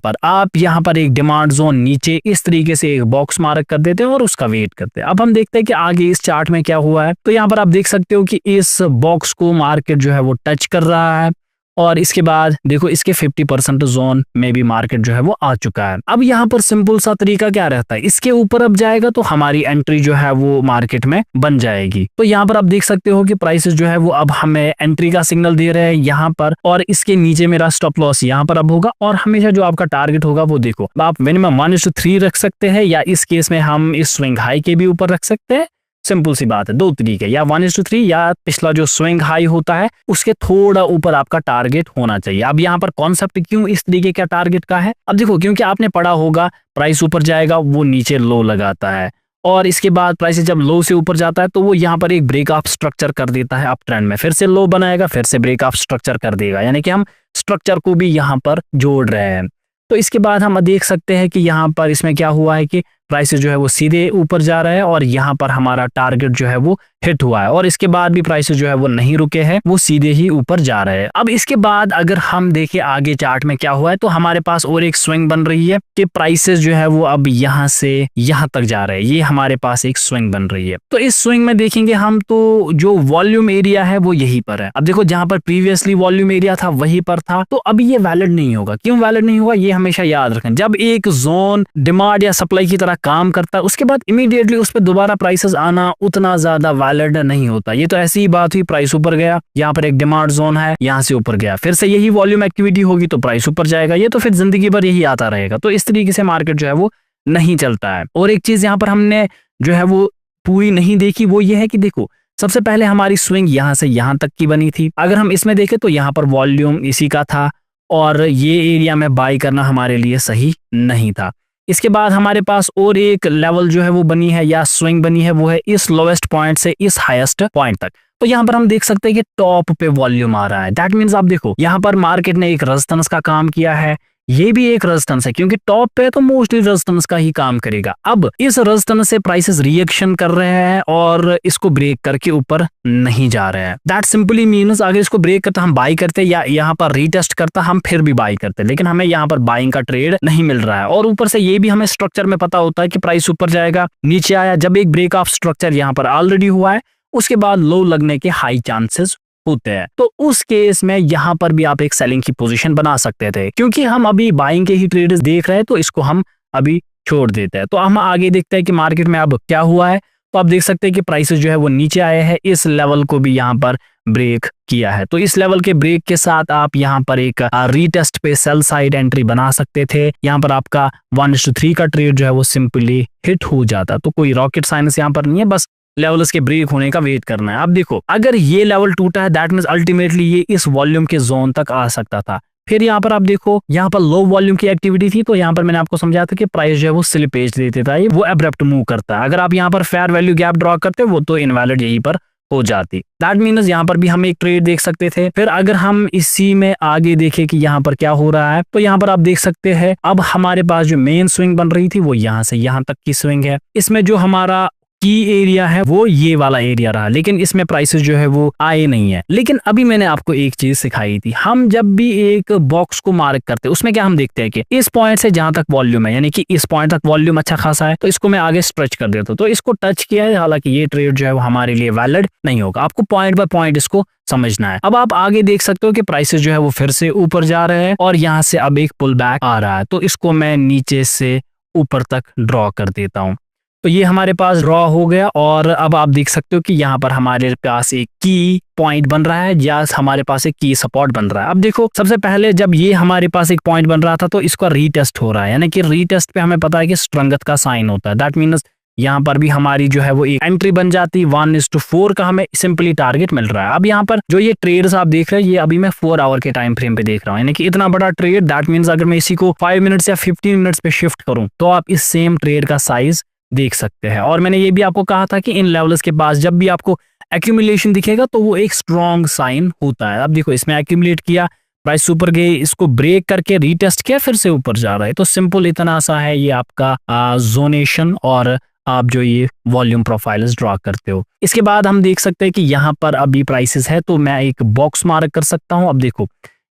पर एक डिमांड जोन नीचे इस तरीके से एक बॉक्स मार्क कर देते हैं और उसका वेट करते हैं। अब हम देखते हैं कि आगे इस चार्ट में क्या हुआ है। तो यहाँ पर आप देख सकते हो कि इस बॉक्स को मार्केट जो है वो टच कर रहा है और इसके बाद देखो इसके 50% जोन में भी मार्केट जो है वो आ चुका है। अब यहाँ पर सिंपल सा तरीका क्या रहता है, इसके ऊपर अब जाएगा तो हमारी एंट्री जो है वो मार्केट में बन जाएगी। तो यहाँ पर आप देख सकते हो कि प्राइसेस जो है वो अब हमें एंट्री का सिग्नल दे रहे हैं यहाँ पर, और इसके नीचे मेरा स्टॉप लॉस यहाँ पर अब होगा और हमेशा जो आपका टारगेट होगा वो देखो आप मिनिमम 1:3 रख सकते हैं, या इस केस में हम इस स्विंग हाई के भी ऊपर रख सकते हैं। सिंपल सी बात है, दो तरीके, या 1:3 या पिछला जो स्विंग हाई होता है उसके थोड़ा ऊपर आपका टारगेट होना चाहिए। अब यहाँ पर कॉन्सेप्ट क्यों इस तरीके का टारगेट का है, अब देखो क्योंकि आपने पढ़ा होगा प्राइस ऊपर जाएगा वो नीचे लो लगाता है और इसके बाद प्राइस जब लो से ऊपर जाता है तो वो यहाँ पर एक ब्रेक ऑफ स्ट्रक्चर कर देता है अप ट्रेंड में, फिर से लो बनाएगा, फिर से ब्रेक ऑफ स्ट्रक्चर कर देगा, यानी कि हम स्ट्रक्चर को भी यहाँ पर जोड़ रहे हैं। तो इसके बाद हम देख सकते हैं कि यहाँ पर इसमें क्या हुआ है कि प्राइसेस जो है वो सीधे ऊपर जा रहा है और यहाँ पर हमारा टारगेट जो है वो हिट हुआ है और इसके बाद भी प्राइसेस जो है वो नहीं रुके हैं, वो सीधे ही ऊपर जा रहे हैं। अब इसके बाद अगर हम देखें आगे चार्ट में क्या हुआ है तो हमारे पास और एक स्विंग बन रही है कि प्राइसेस जो है वो अब यहाँ से यहाँ तक जा रहे हैं, ये हमारे पास एक स्विंग बन रही है। तो इस स्विंग में देखेंगे हम तो जो वॉल्यूम एरिया है वो यहीं पर है। अब देखो जहां पर प्रीवियसली वॉल्यूम एरिया था वहीं पर था, तो अब ये वैलिड नहीं होगा। क्यों वैलिड नहीं होगा, ये हमेशा याद रखें, जब एक जोन डिमांड या सप्लाई की तरह काम करता है उसके बाद इमीडिएटली उस पर दोबारा प्राइसेस आना उतना ज्यादा वैलिड नहीं होता। ये तो ऐसी ही बात हुई, प्राइस ऊपर गया, यहाँ पर एक डिमांड जोन है, यहाँ से ऊपर गया, फिर से यही वॉल्यूम एक्टिविटी होगी तो प्राइस ऊपर जाएगा, ये तो फिर जिंदगी भर यही आता रहेगा। तो इस तरीके से मार्केट जो है वो नहीं चलता है। और एक चीज यहाँ पर हमने जो है वो पूरी नहीं देखी, वो ये है कि देखो सबसे पहले हमारी स्विंग यहाँ से यहाँ तक की बनी थी। अगर हम इसमें देखें तो यहाँ पर वॉल्यूम इसी का था और ये एरिया में बाई करना हमारे लिए सही नहीं था। इसके बाद हमारे पास और एक लेवल जो है वो बनी है या स्विंग बनी है, वो है इस लोवेस्ट पॉइंट से इस हाईएस्ट पॉइंट तक। तो यहाँ पर हम देख सकते हैं कि टॉप पे वॉल्यूम आ रहा है। दैट मीन्स आप देखो यहाँ पर मार्केट ने एक रेजिस्टेंस का काम किया है, ये भी एक रेजिस्टेंस है, क्योंकि टॉप पे तो मोस्टली रेजिस्टेंस का ही काम करेगा। अब इस रेजिस्टेंस से प्राइसेस रिएक्शन कर रहे हैं और इसको ब्रेक करके ऊपर नहीं जा रहे हैं। दैट सिंपली मीन्स अगर इसको ब्रेक करता हम बाई करते या यहाँ पर रीटेस्ट करता हम फिर भी बाई करते, लेकिन हमें यहाँ पर बाइंग का ट्रेड नहीं मिल रहा है। और ऊपर से ये भी हमें स्ट्रक्चर में पता होता है कि प्राइस ऊपर जाएगा, नीचे आया, जब एक ब्रेक ऑफ स्ट्रक्चर यहाँ पर ऑलरेडी हुआ है उसके बाद लो लगने के हाई चांसेस होते हैं। तो उस केस में यहाँ पर भी आप एक सेलिंग की पोजीशन बना सकते थे, क्योंकि हम अभी बाइंग के ही ट्रेड्स देख रहे हैं तो इसको हम अभी छोड़ देते हैं। तो हम आगे देखते हैं कि मार्केट में अब क्या हुआ है। तो आप देख सकते हैं कि प्राइसेस जो है वो नीचे आए हैं, इस लेवल को भी यहाँ पर ब्रेक किया है। तो इस लेवल के ब्रेक के साथ आप यहाँ पर एक रीटेस्ट पे सेल साइड एंट्री बना सकते थे। यहाँ पर आपका 1:3 का ट्रेड जो है वो सिंपली हिट हो जाता। तो कोई रॉकेट साइंस यहाँ पर नहीं है, बस लेवल्स के ब्रेक होने का वेट करना है। अब देखो अगर ये लेवल टूटा है दैट मींस अल्टीमेटली ये इस वॉल्यूम के जोन तक आ सकता था। फिर यहाँ पर आप देखो यहाँ पर लो वॉल्यूम की एक्टिविटी थी, तो यहाँ पर मैंने आपको समझाया था कि प्राइस जो है वो स्लिपेज देते था, वो एब्रप्ट मूव करता है। अगर आप यहाँ पर फेयर वैल्यू गैप ड्रॉ करते वो तो इनवैलिड यहीं पर हो जाती। दैट मीन्स यहाँ पर भी हम एक ट्रेड देख सकते थे। फिर अगर हम इसी में आगे देखें कि यहाँ पर क्या हो रहा है, तो यहाँ पर आप देख सकते हैं अब हमारे पास जो मेन स्विंग बन रही थी वो यहाँ से यहाँ तक की स्विंग है। इसमें जो हमारा की एरिया है वो ये वाला एरिया रहा, लेकिन इसमें प्राइसेस जो है वो आए नहीं है। लेकिन अभी मैंने आपको एक चीज सिखाई थी, हम जब भी एक बॉक्स को मार्क करते हैं उसमें क्या हम देखते हैं कि इस पॉइंट से जहां तक वॉल्यूम है, यानी कि इस पॉइंट तक वॉल्यूम अच्छा खासा है, तो इसको मैं आगे स्ट्रेच कर देता हूं। तो इसको टच किया है, हालांकि ये ट्रेड जो है वो हमारे लिए वैलिड नहीं होगा। आपको पॉइंट बाय पॉइंट इसको समझना है। अब आप आगे देख सकते हो कि प्राइसेस जो है वो फिर से ऊपर जा रहे हैं और यहाँ से अब एक पुल बैक आ रहा है। तो इसको मैं नीचे से ऊपर तक ड्रॉ कर देता हूँ। तो ये हमारे पास ड्रॉ हो गया और अब आप देख सकते हो कि यहाँ पर हमारे पास एक की पॉइंट बन रहा है या हमारे पास एक की सपोर्ट बन रहा है। अब देखो सबसे पहले जब ये हमारे पास एक पॉइंट बन रहा था तो इसका रीटेस्ट हो रहा है, यानी कि रीटेस्ट पे हमें पता है कि स्ट्रेंथ का साइन होता है। दैट मीन्स यहाँ पर भी हमारी जो है वो एक एंट्री बन जाती, 1:4 का हमें सिंपली टारगेट मिल रहा है। अब यहाँ पर जो ये ट्रेड्स आप देख रहे हैं ये अभी मैं 4 आवर के टाइम फ्रेम पे देख रहा हूँ, यानी कि इतना बड़ा ट्रेड। दैट मीन्स अगर मैं इसी को 5 मिनट्स या 15 मिनट्स पे शिफ्ट करूँ तो आप इस सेम ट्रेड का साइज देख सकते हैं। और मैंने ये भी आपको कहा था कि इन लेवल्स के पास जब भी आपको एक्यूमुलेशन दिखेगा तो वो एक स्ट्रॉन्ग साइन होता है। अब देखो इसमें एक्यूमुलेट किया, प्राइस ऊपर गई, इसको ब्रेक करके रीटेस्ट किया, फिर से ऊपर जा रहा है। तो सिंपल इतना सा है ये आपका जोनेशन और आप जो ये वॉल्यूम प्रोफाइल्स ड्रॉ करते हो। इसके बाद हम देख सकते हैं कि यहाँ पर अभी प्राइसेस है तो मैं एक बॉक्स मार्क कर सकता हूँ। अब देखो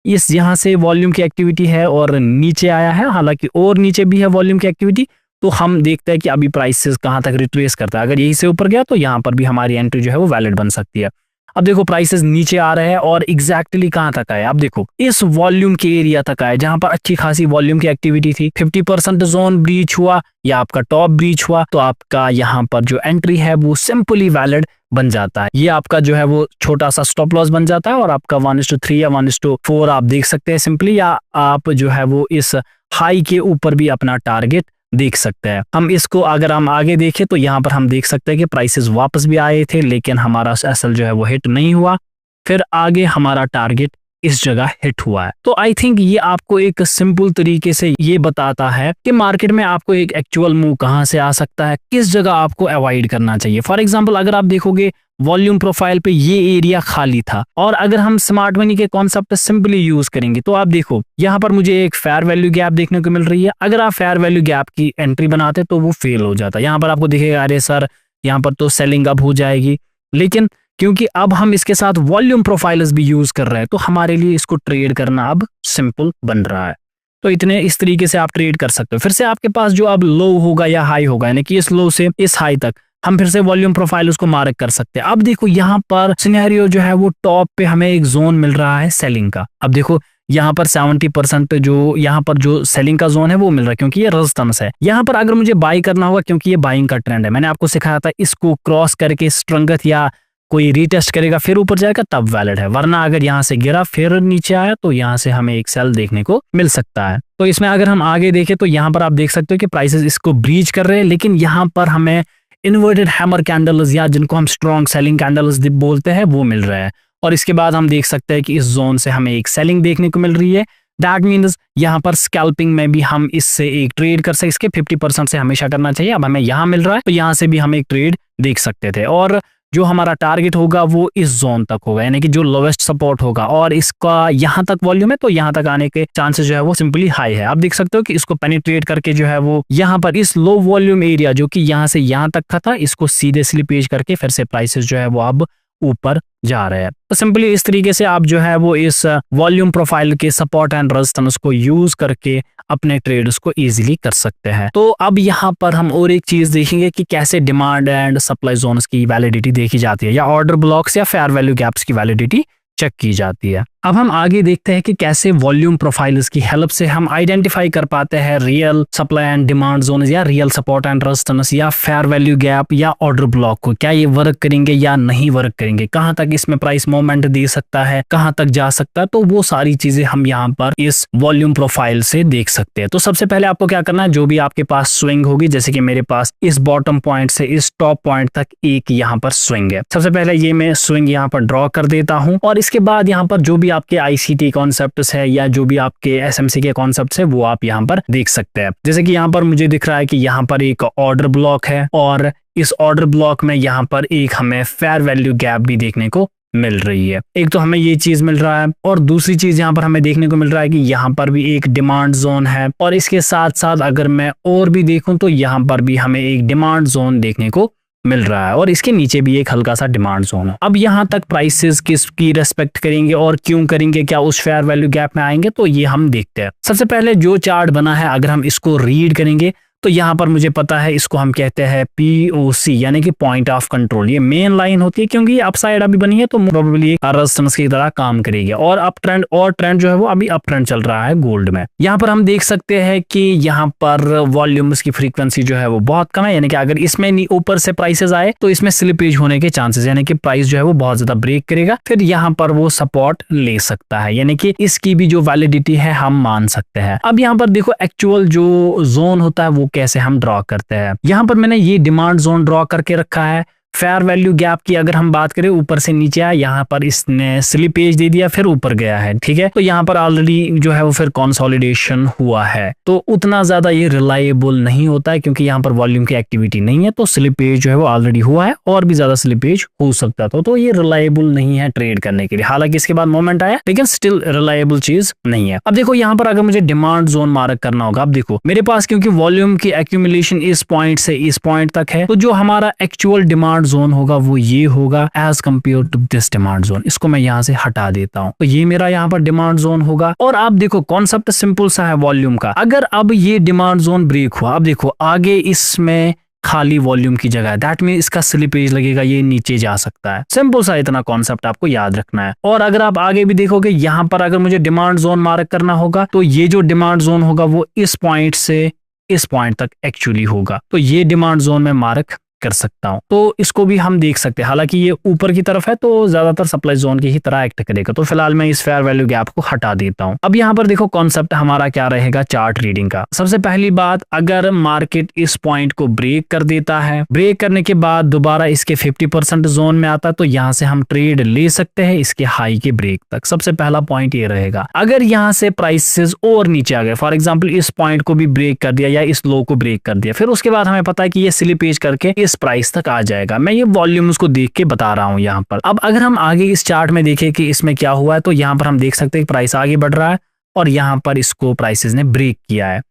इस यहाँ से वॉल्यूम की एक्टिविटी है और नीचे आया है, हालांकि और नीचे भी है वॉल्यूम की एक्टिविटी। तो हम देखते हैं कि अभी प्राइसेस कहाँ तक रिट्रेस करता है। अगर यहीं से ऊपर गया तो यहाँ पर भी हमारी एंट्री जो है वो वैलिड बन सकती है। अब देखो प्राइसेस नीचे आ रहे हैं और एग्जैक्टली कहाँ तक आए, अब देखो इस वॉल्यूम के एरिया तक आए जहां पर अच्छी खासी वॉल्यूम की एक्टिविटी थी। 50% जोन ब्रीच हुआ या आपका टॉप ब्रीच हुआ तो आपका यहाँ पर जो एंट्री है वो सिंपली वैलिड बन जाता है। ये आपका जो है वो छोटा सा स्टॉप लॉस बन जाता है और आपका 1:3 या 1:4 आप देख सकते हैं सिंपली, या आप जो है वो इस हाई के ऊपर भी अपना टारगेट देख सकते हैं। हम इसको अगर हम आगे देखें तो यहाँ पर हम देख सकते हैं कि प्राइसेस वापस भी आए थे लेकिन हमारा एसएल जो है वो हिट नहीं हुआ। फिर आगे हमारा टारगेट इस जगह हिट हुआ है। तो आई थिंक ये आपको एक सिंपल तरीके से ये बताता है कि मार्केट में आपको एक एक्चुअल मूव कहाँ से आ सकता है, किस जगह आपको अवॉइड करना चाहिए। फॉर एग्जांपल अगर आप देखोगे वॉल्यूम प्रोफाइल पे ये एरिया खाली था और अगर हम स्मार्ट मनी के कॉन्सेप्ट सिंपली यूज करेंगे तो आप देखो यहाँ पर मुझे एक फेयर वैल्यू गैप देखने को मिल रही है। अगर आप फेयर वैल्यू गैप की एंट्री बनाते तो वो फेल हो जाता। यहाँ पर आपको दिखेगा अरे सर यहाँ पर तो सेलिंग अब हो जाएगी, लेकिन क्योंकि अब हम इसके साथ वॉल्यूम प्रोफाइल्स भी यूज कर रहे हैं तो हमारे लिए इसको ट्रेड करना अब सिंपल बन रहा है। तो इतने इस तरीके से आप ट्रेड कर सकते हो। फिर से आपके पास जो अब लो होगा या हाई होगा, यानी कि इस लो से इस हाई तक हम फिर से वॉल्यूम प्रोफाइल उसको मार्क कर सकते हैं। अब देखो यहाँ पर सिनेरियो जो है वो टॉप पे हमें एक जोन मिल रहा है सेलिंग का। अब देखो यहाँ पर 70% जो यहाँ पर जो सेलिंग का जोन है वो मिल रहा है क्योंकि ये रेजिस्टेंस है। यहाँ पर अगर मुझे बाई करना होगा क्योंकि ये बाइंग का ट्रेंड है, मैंने आपको सिखाया था इसको क्रॉस करके स्ट्रेंथ या कोई रीटेस्ट करेगा फिर ऊपर जाएगा तब वैलिड है, वरना अगर यहाँ से गिरा फिर नीचे आया तो यहाँ से हमें एक सेल देखने को मिल सकता है। तो इसमें अगर हम आगे देखें तो यहाँ पर आप देख सकते हो कि प्राइसेस इसको ब्रीच कर रहे हैं, लेकिन यहाँ पर हमें इन्वर्टेड हैमर कैंडल्स या जिनको हम स्ट्रॉन्ग सेलिंग कैंडल्स बोलते हैं वो मिल रहे हैं। और इसके बाद हम देख सकते हैं कि इस जोन से हमें एक सेलिंग देखने को मिल रही है। दैट मीन्स यहाँ पर स्कैल्पिंग में भी हम इससे एक ट्रेड कर सकते, इसके 50% से हमेशा करना चाहिए। अब हमें यहाँ मिल रहा है तो यहाँ से भी हम एक ट्रेड देख सकते थे। और जो हमारा टारगेट होगा वो इस जोन तक होगा, यानी कि जो लोवेस्ट सपोर्ट होगा, और इसका यहाँ तक वॉल्यूम है तो यहाँ तक आने के चांसेस जो है वो सिंपली हाई है। आप देख सकते हो कि इसको पेनिट्रेट करके जो है वो यहाँ पर इस लो वॉल्यूम एरिया जो कि यहाँ से यहाँ तक का था, इसको सीधे स्लिपेज करके फिर से प्राइसेस जो है वो अब ऊपर जा रहे हैं। तो सिंपली इस तरीके से आप जो है वो इस वॉल्यूम प्रोफाइल के सपोर्ट एंड रेजिस्टेंस को यूज करके अपने ट्रेड्स को इजीली कर सकते हैं। तो अब यहाँ पर हम और एक चीज देखेंगे कि कैसे डिमांड एंड सप्लाई जोन्स की वैलिडिटी देखी जाती है, या ऑर्डर ब्लॉक्स या फेयर वैल्यू गैप्स की वैलिडिटी चेक की जाती है। अब हम आगे देखते हैं कि कैसे वॉल्यूम प्रोफाइल्स की हेल्प से हम आइडेंटिफाई कर पाते हैं real supply and demand zone या रियल सपोर्ट एंड रेजिस्टेंस या फेयर वैल्यू गैप या ऑर्डर ब्लॉक को, क्या ये वर्क करेंगे या नहीं वर्क करेंगे, कहां तक इसमें प्राइस मूवमेंट दे सकता है, कहां तक जा सकता है। तो वो सारी चीजें हम यहाँ पर इस वॉल्यूम प्रोफाइल से देख सकते हैं। तो सबसे पहले आपको क्या करना है, जो भी आपके पास स्विंग होगी, जैसे कि मेरे पास इस बॉटम पॉइंट से इस टॉप पॉइंट तक एक यहाँ पर स्विंग है, सबसे पहले ये मैं स्विंग यहाँ पर ड्रॉ कर देता हूँ, और इसके बाद यहाँ पर जो भी आपके आईसीटी कॉन्सेप्ट्स है या जो भी आपके एसएमसी के कॉन्सेप्ट्स है वो आप यहाँ पर देख सकते हैं। जैसे कि यहाँ पर मुझे दिख रहा है कि यहाँ पर एक ऑर्डर ब्लॉक है, और इस ऑर्डर ब्लॉक में यहाँ पर एक हमें फेयर वैल्यू गैप भी देखने को मिल रही है। एक तो हमें ये चीज मिल रहा है, और दूसरी चीज यहाँ पर हमें देखने को मिल रहा है कि यहाँ पर भी एक डिमांड जोन है, और इसके साथ साथ अगर मैं और भी देखूं तो यहाँ पर भी हमें एक डिमांड जोन देखने को मिल रहा है, और इसके नीचे भी एक हल्का सा डिमांड जोन है। अब यहाँ तक प्राइसेस किसकी रेस्पेक्ट करेंगे और क्यों करेंगे, क्या उस फेयर वैल्यू गैप में आएंगे, तो ये हम देखते हैं। सबसे पहले जो चार्ट बना है अगर हम इसको रीड करेंगे तो यहाँ पर मुझे पता है इसको हम कहते हैं POC, यानी कि पॉइंट ऑफ कंट्रोल। ये मेन लाइन होती है क्योंकि ये अपसाइड अभी बनी है तो प्रोबेबली रेजिस्टेंस की तरह काम करेगी, और अप ट्रेंड और ट्रेंड जो है वो अभी अप ट्रेंड चल रहा है गोल्ड में। यहाँ पर हम देख सकते हैं कि यहाँ पर वॉल्यूम्स की फ्रीक्वेंसी जो है वो बहुत कम है, यानी कि अगर इसमें ऊपर से प्राइसेस आए तो इसमें स्लिपेज होने के चांसेस, यानी कि प्राइस जो है वो बहुत ज्यादा ब्रेक करेगा, फिर यहाँ पर वो सपोर्ट ले सकता है, यानी कि इसकी भी जो वैलिडिटी है हम मान सकते हैं। अब यहाँ पर देखो एक्चुअल जो जोन होता है वो कैसे हम ड्रॉ करते हैं। यहाँ पर मैंने ये डिमांड जोन ड्रॉ करके रखा है। फेयर वैल्यू गैप की अगर हम बात करें, ऊपर से नीचे आया, यहाँ पर इसने स्लिपेज दे दिया, फिर ऊपर गया है, ठीक है। तो यहाँ पर ऑलरेडी जो है वो फिर कंसोलिडेशन हुआ है, तो उतना ज्यादा ये रिलायबल नहीं होता है क्योंकि यहाँ पर वॉल्यूम की एक्टिविटी नहीं है, तो स्लिपेज जो है वो ऑलरेडी हुआ है, और भी ज्यादा स्लिपेज हो सकता था, तो ये रिलायबल नहीं है ट्रेड करने के लिए। हालांकि इसके बाद मोमेंट आया लेकिन स्टिल रिलायबल चीज नहीं है। अब देखो यहाँ पर अगर मुझे डिमांड जोन मार्क करना होगा, अब देखो मेरे पास क्योंकि वॉल्यूम की एक्यूमुलेशन इस पॉइंट से इस पॉइंट तक है, तो जो हमारा एक्चुअल डिमांड जोन होगा वो ये होगा as compare to this demand zone. इसको मैं यहाँ से हटा देता हूँ, तो ये मेरा यहाँ पर डिमांड जोन होगा। और आप देखो कॉन्सेप्ट सिंपल सा है वॉल्यूम का। अगर अब ये डिमांड जोन ब्रेक हुआ, अब देखो आगे इसमें खाली वॉल्यूम की जगह है, दैट मीन इसका स्लिपेज लगेगा, ये नीचे जा सकता है। सिंपल सा इतना कॉन्सेप्ट आपको याद रखना है। और अगर आप आगे भी देखोगे, यहाँ पर अगर मुझे डिमांड जोन मार्क करना होगा तो ये जो डिमांड जोन होगा वो इस पॉइंट से इस पॉइंट तक एक्चुअली होगा, तो ये डिमांड जोन में मार्क कर सकता हूं। तो इसको भी हम देख सकते हैं, हालांकि ये ऊपर की तरफ है तो ज्यादातर सप्लाई जोन की ही तरह एक्ट करेगा, तो फिलहाल मैं इस फेयर वैल्यू गैप को हटा देता हूं। अब यहाँ पर देखो कॉन्सेप्ट हमारा क्या रहेगा चार्ट रीडिंग का। सबसे पहली बात, अगर मार्केट इस पॉइंट को ब्रेक कर देता है, ब्रेक करने के बाद दोबारा इसके 50% जोन में आता है, तो यहाँ से हम ट्रेड ले सकते हैं इसके हाई के ब्रेक तक। सबसे पहला पॉइंट ये रहेगा। अगर यहाँ से प्राइसेस और नीचे आ गए, फॉर एग्जाम्पल इस पॉइंट को भी ब्रेक कर दिया या इस लो को ब्रेक कर दिया, फिर उसके बाद हमें पता है कि ये स्लिपेज करके इस प्राइस तक आ जाएगा। मैं ये वॉल्यूम्स को देख के बता रहा हूं यहाँ पर। अब अगर हम आगे इस चार्ट में देखें कि इसमें क्या हुआ है, तो यहाँ पर हम देख सकते हैं कि प्राइस आगे बढ़ रहा है, और यहाँ पर इसको प्राइसेस ने ब्रेक किया है।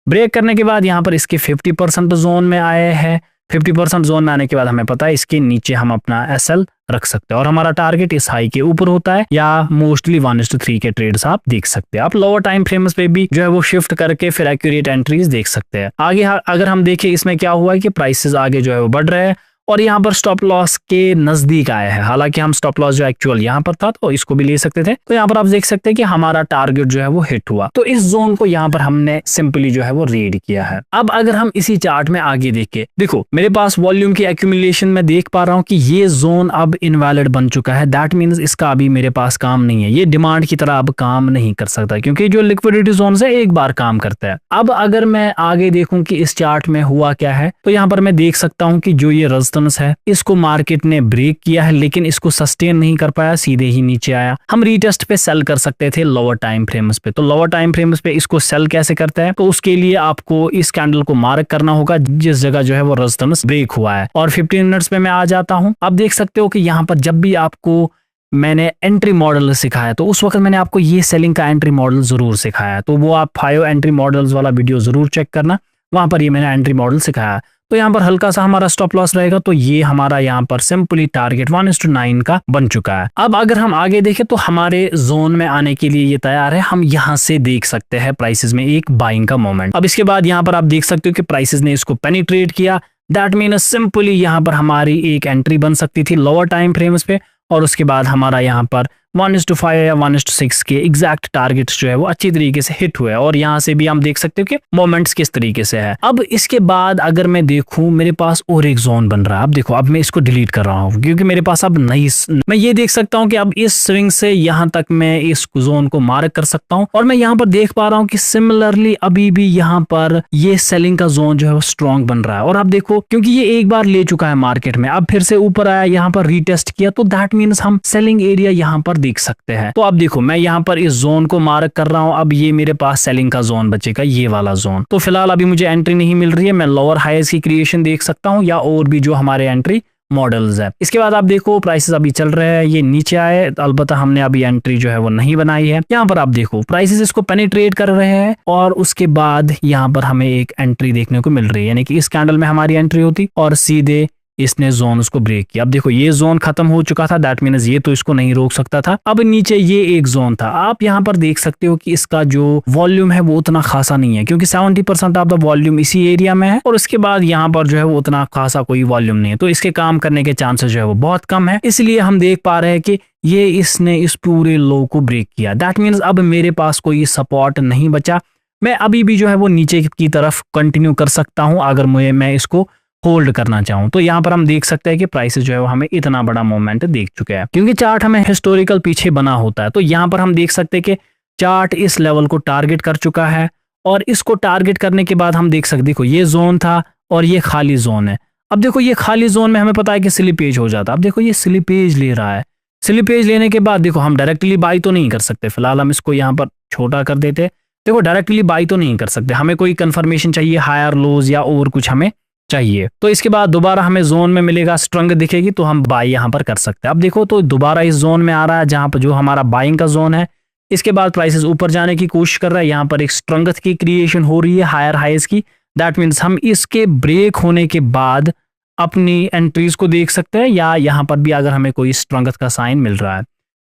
ब्रेक करने के बाद यहाँ पर इसके 50% जोन में आए हैं। 50% जोन में आने के बाद हमें पता है इसके नीचे हम अपना SL रख सकते हैं, और हमारा टारगेट इस हाई के ऊपर होता है, या मोस्टली 1:3 के ट्रेड्स आप देख सकते हैं। आप लोअर टाइम फ्रेम्स पे भी जो है वो शिफ्ट करके फिर एक्यूरेट एंट्रीज देख सकते हैं। आगे अगर हम देखें इसमें क्या हुआ है कि प्राइसेस आगे जो है वो बढ़ रहे हैं, और यहाँ पर स्टॉप लॉस के नजदीक आया है। हालांकि हम स्टॉप लॉस जो एक्चुअल यहाँ पर था तो इसको भी ले सकते थे, तो यहाँ पर आप देख सकते हैं कि हमारा टारगेट जो है वो हिट हुआ। तो इस जोन को यहाँ पर हमने सिंपली जो है वो रीड किया है। अब अगर हम इसी चार्ट में आगे देखें, देखो मेरे पास वॉल्यूम की एक्यूमुलेशन में देख पा रहा हूँ कि ये जोन अब इनवैलिड बन चुका है। दैट मीन्स इसका अभी मेरे पास काम नहीं है, ये डिमांड की तरह अब काम नहीं कर सकता, क्योंकि जो लिक्विडिटी जोन है एक बार काम करता है। अब अगर मैं आगे देखूं कि इस चार्ट में हुआ क्या है, तो यहाँ पर मैं देख सकता हूँ कि जो ये रेजिस्टेंस रेजिस्टेंस है, इसको मार्केट ने ब्रेक किया है लेकिन इसको सस्टेन नहीं कर पाया, सीधे ही नीचे आया। हम रीटेस्ट पे सेल कर सकते थे लोअर टाइम फ्रेम्स पे। तो लोअर टाइम फ्रेम्स पे इसको सेल कैसे करता है, तो उसके लिए आपको इस कैंडल को मार्क करना होगा जिस जगह जो है वो रेजिस्टेंस ब्रेक हुआ है। और 15 मिनट्स पे मैं आ जाता हूं। आप देख सकते हो कि यहाँ पर जब भी आपको मैंने एंट्री मॉडल सिखाया तो उस वक्त मैंने आपको ये सेलिंग का एंट्री मॉडल जरूर सिखाया, तो वो आप 5 एंट्री मॉडल्स वाला वीडियो जरूर चेक करना, वहां पर ये मैंने एंट्री मॉडल सिखाया। तो यहाँ पर हल्का सा हमारा स्टॉप लॉस रहेगा, तो ये हमारा यहाँ पर सिंपली टारगेट 1:9 का बन चुका है। अब अगर हम आगे देखें तो हमारे जोन में आने के लिए ये तैयार है। हम यहाँ से देख सकते हैं प्राइसेस में एक बाइंग का मोमेंट। अब इसके बाद यहाँ पर आप देख सकते हो कि प्राइसेस ने इसको पेनिट्रेट किया, दैट मीन्स सिंपली यहाँ पर हमारी एक एंट्री बन सकती थी लोअर टाइम फ्रेम्स पे, और उसके बाद हमारा यहाँ पर 1:5 या 1:6 के एग्जैक्ट टारगेट्स जो है वो अच्छी तरीके से हिट हुए। और यहाँ से भी हम देख सकते हो कि मोमेंट्स किस तरीके से है। अब इसके बाद अगर मैं देखूं मेरे पास और एक जोन बन रहा है। अब देखो, अब मैं इसको डिलीट कर रहा हूँ क्योंकि मेरे पास अब नई, मैं ये देख सकता हूँ कि अब इस स्विंग से यहाँ तक मैं इस जोन को मार्क कर सकता हूँ। और मैं यहाँ पर देख पा रहा हूँ कि सिमिलरली अभी भी यहाँ पर ये सेलिंग का जोन जो है वो स्ट्रॉन्ग बन रहा है। और आप देखो, क्योंकि ये एक बार ले चुका है मार्केट में, अब फिर से ऊपर आया, यहाँ पर रीटेस्ट किया, तो दैट मीन्स हम सेलिंग एरिया यहाँ पर देख सकते हैं। तो अब देखो, मैं यहाँ पर इस जोन को मार्क कर रहा हूँ। अब ये मेरे पास सेलिंग का जोन बचेगा, ये वाला जोन। तो फिलहाल अभी मुझे एंट्री नहीं मिल रही है, मैं लोअर हाईज की क्रिएशन देख सकता हूँ या और भी जो हमारे एंट्री मॉडल्स है। इसके बाद आप देखो प्राइसेस अभी चल रहे हैं, ये नीचे आए, अलबत्ता हमने अभी एंट्री जो है वो नहीं बनाई है। यहाँ पर आप देखो प्राइसेस इसको पेनिट्रेट कर रहे हैं और उसके बाद यहाँ पर हमें एक एंट्री देखने को मिल रही है, यानी कि इस कैंडल में हमारी एंट्री होती और सीधे इसने जोन उसको ब्रेक किया। अब देखो, ये जोन खत्म हो चुका था, दैट मीन्स ये तो इसको नहीं रोक सकता था। अब नीचे ये एक जोन था। आप यहाँ पर देख सकते हो कि इसका जो वॉल्यूम है वो उतना खासा नहीं है, क्योंकि 70% ऑफ द वॉल्यूम इसी एरिया में है और उसके बाद यहाँ पर जो है वो उतना खासा कोई वॉल्यूम नहीं है, तो इसके काम करने के चांसेस जो है वो बहुत कम है। इसलिए हम देख पा रहे हैं कि ये इसने इस पूरे लो को ब्रेक किया, दैट मीन्स अब मेरे पास कोई सपोर्ट नहीं बचा। मैं अभी भी जो है वो नीचे की तरफ कंटिन्यू कर सकता हूँ अगर मैं इसको होल्ड करना चाहूं। तो यहाँ पर हम देख सकते हैं कि प्राइसेस जो है वो हमें इतना बड़ा मोमेंट देख चुके हैं, क्योंकि चार्ट हमें हिस्टोरिकल पीछे बना होता है। तो यहाँ पर हम देख सकते हैं कि चार्ट इस लेवल को टारगेट कर चुका है और इसको टारगेट करने के बाद हम देख सकते, देखो ये जोन था और ये खाली जोन है। अब देखो, ये खाली जोन में हमें पता है कि स्लिपेज हो जाता है। अब देखो, ये स्लिपेज ले रहा है। स्लिपेज लेने के बाद देखो, हम डायरेक्टली बाई तो नहीं कर सकते, फिलहाल हम इसको यहाँ पर छोटा कर देते। देखो, डायरेक्टली बाई तो नहीं कर सकते, हमें कोई कंफर्मेशन चाहिए, हायर लोज या और कुछ हमें चाहिए। तो इसके बाद दोबारा हमें जोन में मिलेगा, स्ट्रेंथ दिखेगी तो हम बाई यहाँ पर कर सकते हैं। अब देखो, तो दोबारा इस जोन में आ रहा है जहां पर जो हमारा बाइंग का जोन है। इसके बाद प्राइसेस ऊपर जाने की कोशिश कर रहा है, यहाँ पर एक स्ट्रेंथ की क्रिएशन हो रही है हायर हाईज की, दैट मीन्स हम इसके ब्रेक होने के बाद अपनी एंट्रीज को देख सकते हैं, या यहाँ पर भी अगर हमें कोई स्ट्रेंथ का साइन मिल रहा है।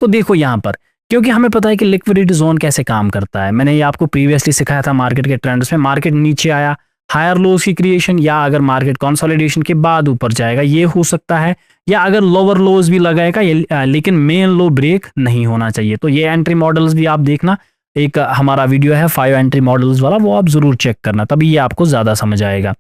तो देखो यहाँ पर, क्योंकि हमें पता है कि लिक्विडिटी जोन कैसे काम करता है, मैंने ये आपको प्रीवियसली सिखाया था मार्केट के ट्रेंड्स में। मार्केट नीचे आया, हायर लोज की क्रिएशन, या अगर मार्केट कंसोलिडेशन के बाद ऊपर जाएगा ये हो सकता है, या अगर लोअर लोज भी लगाएगा, लेकिन मेन लो ब्रेक नहीं होना चाहिए। तो ये एंट्री मॉडल्स भी आप देखना, एक हमारा वीडियो है 5 एंट्री मॉडल्स वाला, वो आप जरूर चेक करना, तभी ये आपको ज्यादा समझ आएगा।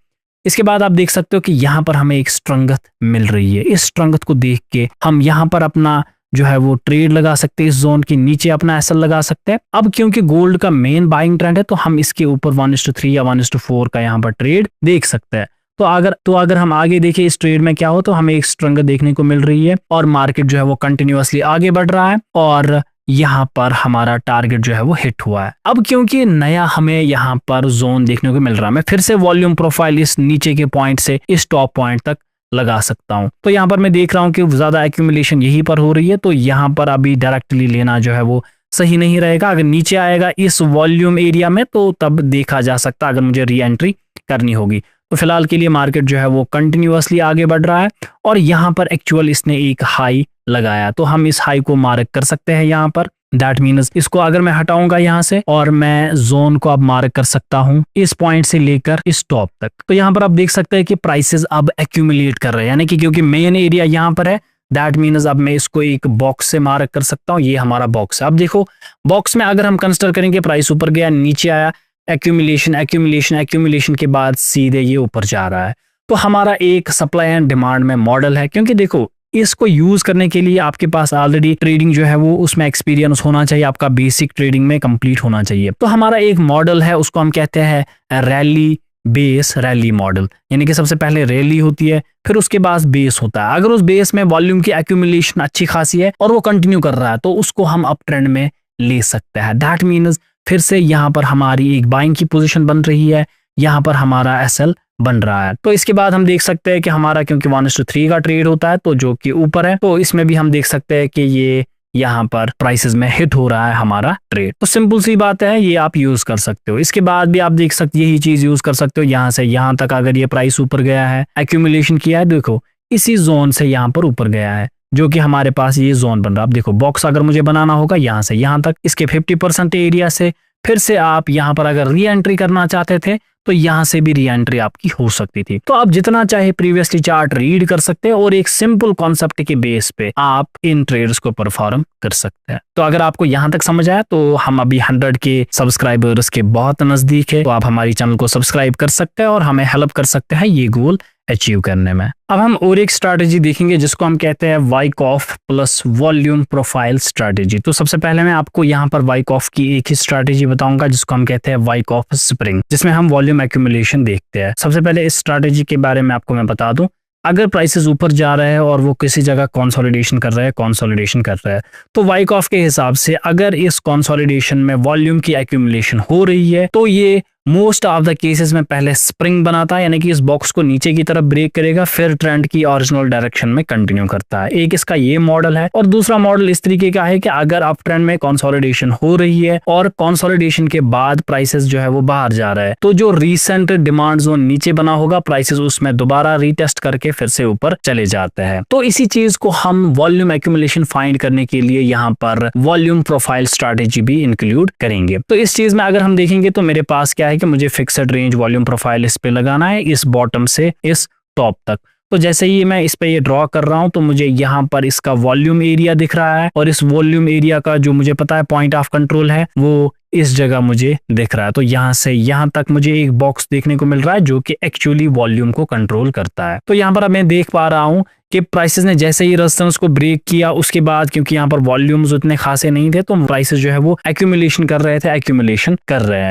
इसके बाद आप देख सकते हो कि यहाँ पर हमें एक स्ट्रेंथ मिल रही है। इस स्ट्रेंथ को देख के हम यहाँ पर अपना जो है वो ट्रेड लगा सकते हैं, इस जोन के नीचे अपना एसएल लगा सकते हैं। अब क्योंकि गोल्ड का मेन बाइंग ट्रेंड है, तो हम इसके ऊपर 1:3 या 1:4 का यहाँ पर ट्रेड देख सकते हैं। तो अगर हम आगे देखें इस ट्रेड में क्या हो, तो हमें एक स्ट्रेंथ देखने को मिल रही है और मार्केट जो है वो कंटिन्यूअसली आगे बढ़ रहा है और यहाँ पर हमारा टारगेट जो है वो हिट हुआ है। अब क्योंकि नया हमें यहाँ पर जोन देखने को मिल रहा है, मैं फिर से वॉल्यूम प्रोफाइल इस नीचे के पॉइंट से इस टॉप पॉइंट तक लगा सकता हूं। तो यहाँ पर मैं देख रहा हूं कि ज्यादा एक्यूमुलेशन यहीं पर हो रही है, तो यहाँ पर अभी डायरेक्टली लेना जो है वो सही नहीं रहेगा। अगर नीचे आएगा इस वॉल्यूम एरिया में तो तब देखा जा सकता अगर मुझे री एंट्री करनी होगी। तो फिलहाल के लिए मार्केट जो है वो कंटिन्यूअसली आगे बढ़ रहा है और यहाँ पर एक्चुअल इसने एक हाई लगाया, तो हम इस हाई को मार्क कर सकते हैं यहाँ पर। दैट मीन्स इसको अगर मैं हटाऊंगा यहाँ से और मैं जोन को अब मार्क कर सकता हूँ इस पॉइंट से लेकर इस टॉप तक। तो यहाँ पर आप देख सकते हैं कि प्राइसेस अब एक्यूमुलेट कर रहे हैं, यानी कि क्योंकि मेन एरिया यहाँ पर है, दैट मीन्स अब मैं इसको एक बॉक्स से मार्क कर सकता हूँ। ये हमारा बॉक्स है। अब देखो, बॉक्स में अगर हम कंसिडर करेंगे प्राइस ऊपर गया, नीचे आया, एक्यूमुलेशन एक्यूमुलेशन एक्यूमुलेशन के बाद सीधे ये ऊपर जा रहा है। तो हमारा एक सप्लाई एंड डिमांड में मॉडल है, क्योंकि देखो इसको यूज करने के लिए आपके पास ऑलरेडी ट्रेडिंग जो है वो उसमें एक्सपीरियंस होना चाहिए, आपका बेसिक ट्रेडिंग में कंप्लीट होना चाहिए। तो हमारा एक मॉडल है, उसको हम कहते हैं रैली बेस रैली मॉडल, यानी कि सबसे पहले रैली होती है, फिर उसके बाद बेस होता है। अगर उस बेस में वॉल्यूम की एक्यूमुलेशन अच्छी खासी है और वो कंटिन्यू कर रहा है तो उसको हम अप ट्रेंड में ले सकते हैं। दैट मीन्स फिर से यहाँ पर हमारी एक बाइंग की पोजीशन बन रही है, यहाँ पर हमारा एसएल बन रहा है। तो इसके बाद हम देख सकते हैं कि हमारा क्योंकि 1:3 का ट्रेड होता है तो जो कि ऊपर है, तो इसमें भी हम देख सकते हैं कि ये यहाँ पर प्राइसेस में हिट हो रहा है हमारा ट्रेड। तो सिंपल सी बात है, ये आप यूज कर सकते हो। इसके बाद भी आप देख सकते यही चीज यूज कर सकते हो। यहाँ से यहाँ तक अगर ये प्राइस ऊपर गया है, एक्यूमुलेशन किया है, देखो इसी जोन से यहाँ पर ऊपर गया है, जो कि हमारे पास ये जोन बन रहा है। अब देखो बॉक्स अगर मुझे बनाना होगा यहाँ से यहाँ तक, इसके 50% एरिया से फिर से आप यहाँ पर अगर री एंट्री करना चाहते थे तो यहाँ से भी री एंट्री आपकी हो सकती थी। तो आप जितना चाहे प्रीवियसली चार्ट रीड कर सकते हैं और एक सिंपल कॉन्सेप्ट के बेस पे आप इन ट्रेड्स को परफॉर्म कर सकते हैं। तो अगर आपको यहाँ तक समझ आया तो हम अभी 100 के सब्सक्राइबर्स के बहुत नजदीक है, तो आप हमारी चैनल को सब्सक्राइब कर सकते हैं और हमें हेल्प कर सकते हैं ये गोल अचीव करने में। अब हम और एक स्ट्रैटेजी देखेंगे जिसको हम कहते हैं Wyckoff plus volume profile strategy. तो सबसे पहले मैं आपको यहाँ पर वाइकॉफ की एक ही स्ट्रैटेजी बताऊंगा जिसको हम कहते हैं वाइकॉफ स्प्रिंग, जिसमें हम वॉल्यूम एक्यूमुलेशन देखते हैं। सबसे पहले इस स्ट्रैटेजी के बारे में आपको मैं बता दूं, अगर प्राइसेस ऊपर जा रहे हैं और वो किसी जगह कंसोलिडेशन कर रहा है तो वाइकॉफ के हिसाब से अगर इस कंसोलिडेशन में वॉल्यूम की एक्यूमुलेशन हो रही है तो ये मोस्ट ऑफ द केसेस में पहले स्प्रिंग बनाता है, यानी कि इस बॉक्स को नीचे की तरफ ब्रेक करेगा, फिर ट्रेंड की ओरिजिनल डायरेक्शन में कंटिन्यू करता है। एक इसका ये मॉडल है और दूसरा मॉडल इस तरीके का है कि अगर अप ट्रेंड में कंसोलिडेशन हो रही है और कंसोलिडेशन के बाद प्राइसेस जो है वो बाहर जा रहा है तो जो रीसेंट डिमांड जोन नीचे बना होगा प्राइसेस उसमें दोबारा रीटेस्ट करके फिर से ऊपर चले जाते हैं। तो इसी चीज को हम वॉल्यूम एक्यूमुलेशन फाइंड करने के लिए यहाँ पर वॉल्यूम प्रोफाइल स्ट्रैटेजी भी इंक्लूड करेंगे। तो इस चीज में अगर हम देखेंगे तो मेरे पास क्या है कि मुझे फिक्स्ड रेंज वॉल्यूम प्रोफाइल इस पे लगाना है, इस बॉटम से इस टॉप तक। तो जैसे ही मैं इस पे ये ड्रॉ कर रहा हूं तो मुझे यहाँ पर इसका वॉल्यूम एरिया दिख रहा है और इस वॉल्यूम एरिया का जो मुझे पता है पॉइंट ऑफ कंट्रोल है वो इस जगह मुझे दिख रहा है। तो यहाँ से यहाँ तक मुझे एक बॉक्स देखने को मिल रहा है जो कि एक्चुअली वॉल्यूम को कंट्रोल करता है। तो यहाँ पर अब मैं देख पा रहा हूँ कि प्राइसेस ने जैसे ही रेजिस्टेंस को ब्रेक किया उसके बाद क्योंकि यहाँ पर वॉल्यूम्स उतने खासे नहीं थे तो प्राइसेस जो है वो एक्यूमुलेशन कर रहे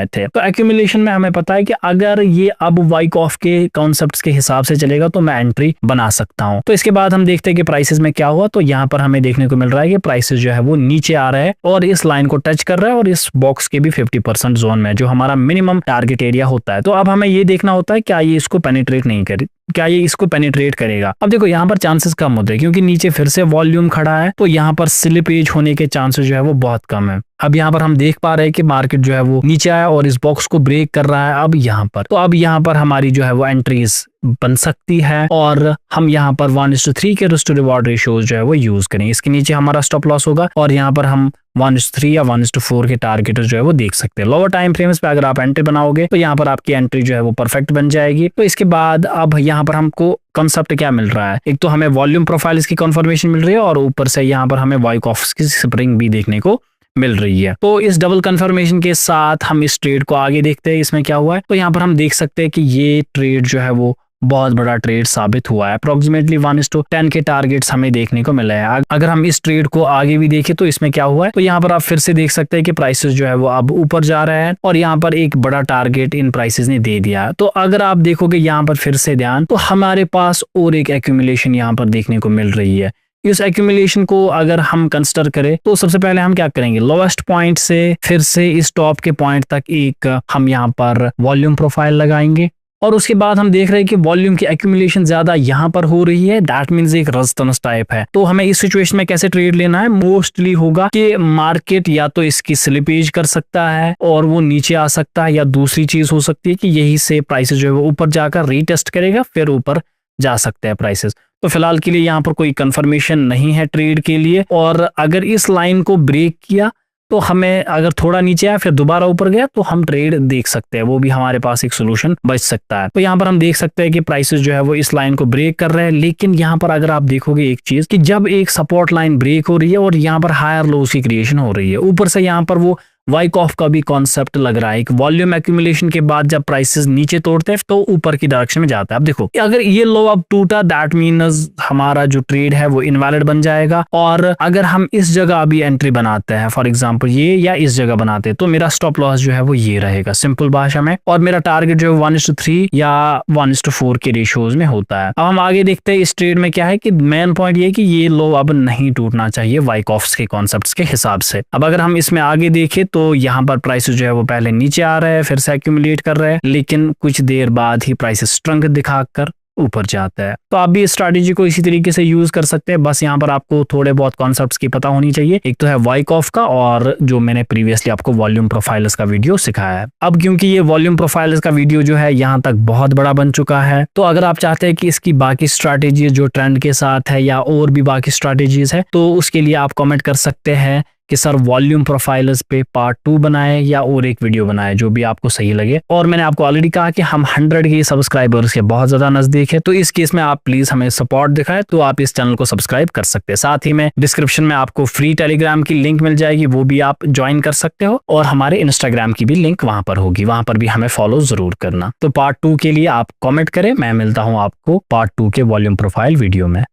थे। तो एक्यूमुलेशन में हमें पता है कि अगर ये अब वाइकॉफ के कॉन्सेप्ट्स के हिसाब से चलेगा तो मैं एंट्री बना सकता हूँ। तो इसके बाद हम देखते हैं कि प्राइसेस में क्या हुआ। तो यहाँ पर हमें देखने को मिल रहा है कि प्राइसेस जो है वो नीचे आ रहा है और इस लाइन को टच कर रहा है और इस बॉक्स के भी 50% जोन में जो हमारा मिनिमम टारगेट एरिया होता है। तो अब हमें ये देखना होता है क्या ये इसको पेनिट्रेट करेगा। अब देखो यहाँ पर चांसेस कम होते हैं क्योंकि नीचे फिर से वॉल्यूम खड़ा है तो यहाँ पर स्लिपेज होने के चांसेस जो है वो बहुत कम है। अब यहाँ पर हम देख पा रहे हैं कि मार्केट जो है वो नीचे आया और इस बॉक्स को ब्रेक कर रहा है अब यहाँ पर। तो अब यहाँ पर हमारी जो है वो एंट्रीज बन सकती है और हम यहाँ पर 1:3 के रिस्क टू रिवॉर्ड रेशियोज जो है वो यूज करेंगे। इसके नीचे हमारा स्टॉप लॉस होगा और यहाँ पर हम 1:3 या 1:4 के टारगेट जो है वो देख सकते हैं। लोअर टाइम फ्रेम्स पे अगर आप एंट्री बनाओगे तो यहाँ पर आपकी एंट्री जो है वो परफेक्ट बन जाएगी। तो इसके बाद अब यहाँ पर हमको कंसेप्ट क्या मिल रहा है, एक तो हमें वॉल्यूम प्रोफाइल की कंफर्मेशन मिल रही है और ऊपर से यहाँ पर हमें वाइकॉफ की स्प्रिंग भी देखने को मिल रही है। तो इस डबल कंफर्मेशन के साथ हम इस ट्रेड को आगे देखते हैं इसमें क्या हुआ है। तो यहाँ पर हम देख सकते हैं कि ये ट्रेड जो है वो बहुत बड़ा ट्रेड साबित हुआ है। अप्रोक्सीमेटली 1:10 के टारगेट्स हमें देखने को मिले हैं। अगर हम इस ट्रेड को आगे भी देखें तो इसमें क्या हुआ है, तो यहाँ पर आप फिर से देख सकते हैं कि प्राइसेस जो है वो अब ऊपर जा रहे हैं और यहाँ पर एक बड़ा टारगेट इन प्राइसेस ने दे दिया। तो अगर आप देखोगे यहाँ पर फिर से ध्यान, तो हमारे पास और एक एक्यूमुलेशन यहाँ पर देखने को मिल रही है। इस एक्यूमुलेशन को अगर हम कंसिडर करें तो सबसे पहले हम क्या करेंगे, लोएस्ट पॉइंट से फिर से इस टॉप के पॉइंट तक एक हम यहाँ पर वॉल्यूम प्रोफाइल लगाएंगे और उसके बाद हम देख रहे हैं कि वॉल्यूम की एक्यूमुलेशन ज्यादा यहाँ पर हो रही है। दैट मींस एक रेजिस्टेंस टाइप है। तो हमें इस सिचुएशन में कैसे ट्रेड लेना है, मोस्टली होगा कि मार्केट या तो इसकी स्लिपेज कर सकता है और वो नीचे आ सकता है, या दूसरी चीज हो सकती है कि यही से प्राइसेस जो है वो ऊपर जाकर रीटेस्ट करेगा फिर ऊपर जा सकते हैं प्राइसेस। तो फिलहाल के लिए यहाँ पर कोई कंफर्मेशन नहीं है ट्रेड के लिए, और अगर इस लाइन को ब्रेक किया तो हमें अगर थोड़ा नीचे आया फिर दोबारा ऊपर गया तो हम ट्रेड देख सकते हैं, वो भी हमारे पास एक सोल्यूशन बच सकता है। तो यहाँ पर हम देख सकते हैं कि प्राइसेस जो है वो इस लाइन को ब्रेक कर रहे हैं, लेकिन यहाँ पर अगर आप देखोगे एक चीज कि जब एक सपोर्ट लाइन ब्रेक हो रही है और यहाँ पर हायर लोज की क्रिएशन हो रही है, ऊपर से यहाँ पर वो वाइकॉफ का भी कॉन्सेप्ट लग रहा है कि वॉल्यूम एक्यूमुलेशन के बाद जब प्राइसेस नीचे तोड़ते हैं तो ऊपर की डायरेक्शन में जाता है। अब देखो अगर ये लो अब टूटा दैट मीन्स हमारा जो ट्रेड है वो इनवैलिड बन जाएगा, और अगर हम इस जगह अभी एंट्री बनाते हैं फॉर एग्जांपल ये या इस जगह बनाते हैं तो मेरा स्टॉप लॉस जो है वो ये रहेगा सिंपल भाषा में, और मेरा टारगेट जो है 1:3 या 1:4 के रेशियोज में होता है। अब हम आगे देखते हैं इस ट्रेड में क्या है कि मेन पॉइंट ये कि ये लो अब नहीं टूटना चाहिए वाइकॉफ्स के कॉन्सेप्ट्स के हिसाब से। अब अगर हम इसमें आगे देखें तो यहाँ पर प्राइसेस जो है वो पहले नीचे आ रहे हैं, फिर से एक्यूमुलेट कर रहे हैं, लेकिन कुछ देर बाद ही प्राइसेस स्ट्रेंथ दिखाकर ऊपर जाता है। तो आप भी इस स्ट्रैटेजी को इसी तरीके से यूज कर सकते हैं, बस यहाँ पर आपको थोड़े बहुत कॉन्सेप्ट्स की पता होनी चाहिए। एक तो है वाइकॉफ का, और जो मैंने प्रीवियसली आपको वॉल्यूम प्रोफाइल्स का वीडियो सिखाया है। अब क्योंकि ये वॉल्यूम प्रोफाइल्स का वीडियो जो है यहाँ तक बहुत बड़ा बन चुका है, तो अगर आप चाहते हैं कि इसकी बाकी स्ट्रैटेजी जो ट्रेंड के साथ है या और भी बाकी स्ट्रैटेजीज है, तो उसके लिए आप कमेंट कर सकते हैं कि सर वॉल्यूम प्रोफाइल्स पे पार्ट 2 बनाए या और एक वीडियो बनाए, जो भी आपको सही लगे। और मैंने आपको ऑलरेडी कहा कि हम 100 के सब्सक्राइबर्स के बहुत ज्यादा नजदीक है, तो इस केस में आप प्लीज हमें सपोर्ट दिखाएं, तो आप इस चैनल को सब्सक्राइब कर सकते हैं। साथ ही में डिस्क्रिप्शन में आपको फ्री टेलीग्राम की लिंक मिल जाएगी, वो भी आप ज्वाइन कर सकते हो, और हमारे इंस्टाग्राम की भी लिंक वहां पर होगी, वहां पर भी हमें फॉलो जरूर करना। तो पार्ट 2 के लिए आप कॉमेंट करें, मैं मिलता हूँ आपको पार्ट 2 के वॉल्यूम प्रोफाइल वीडियो में।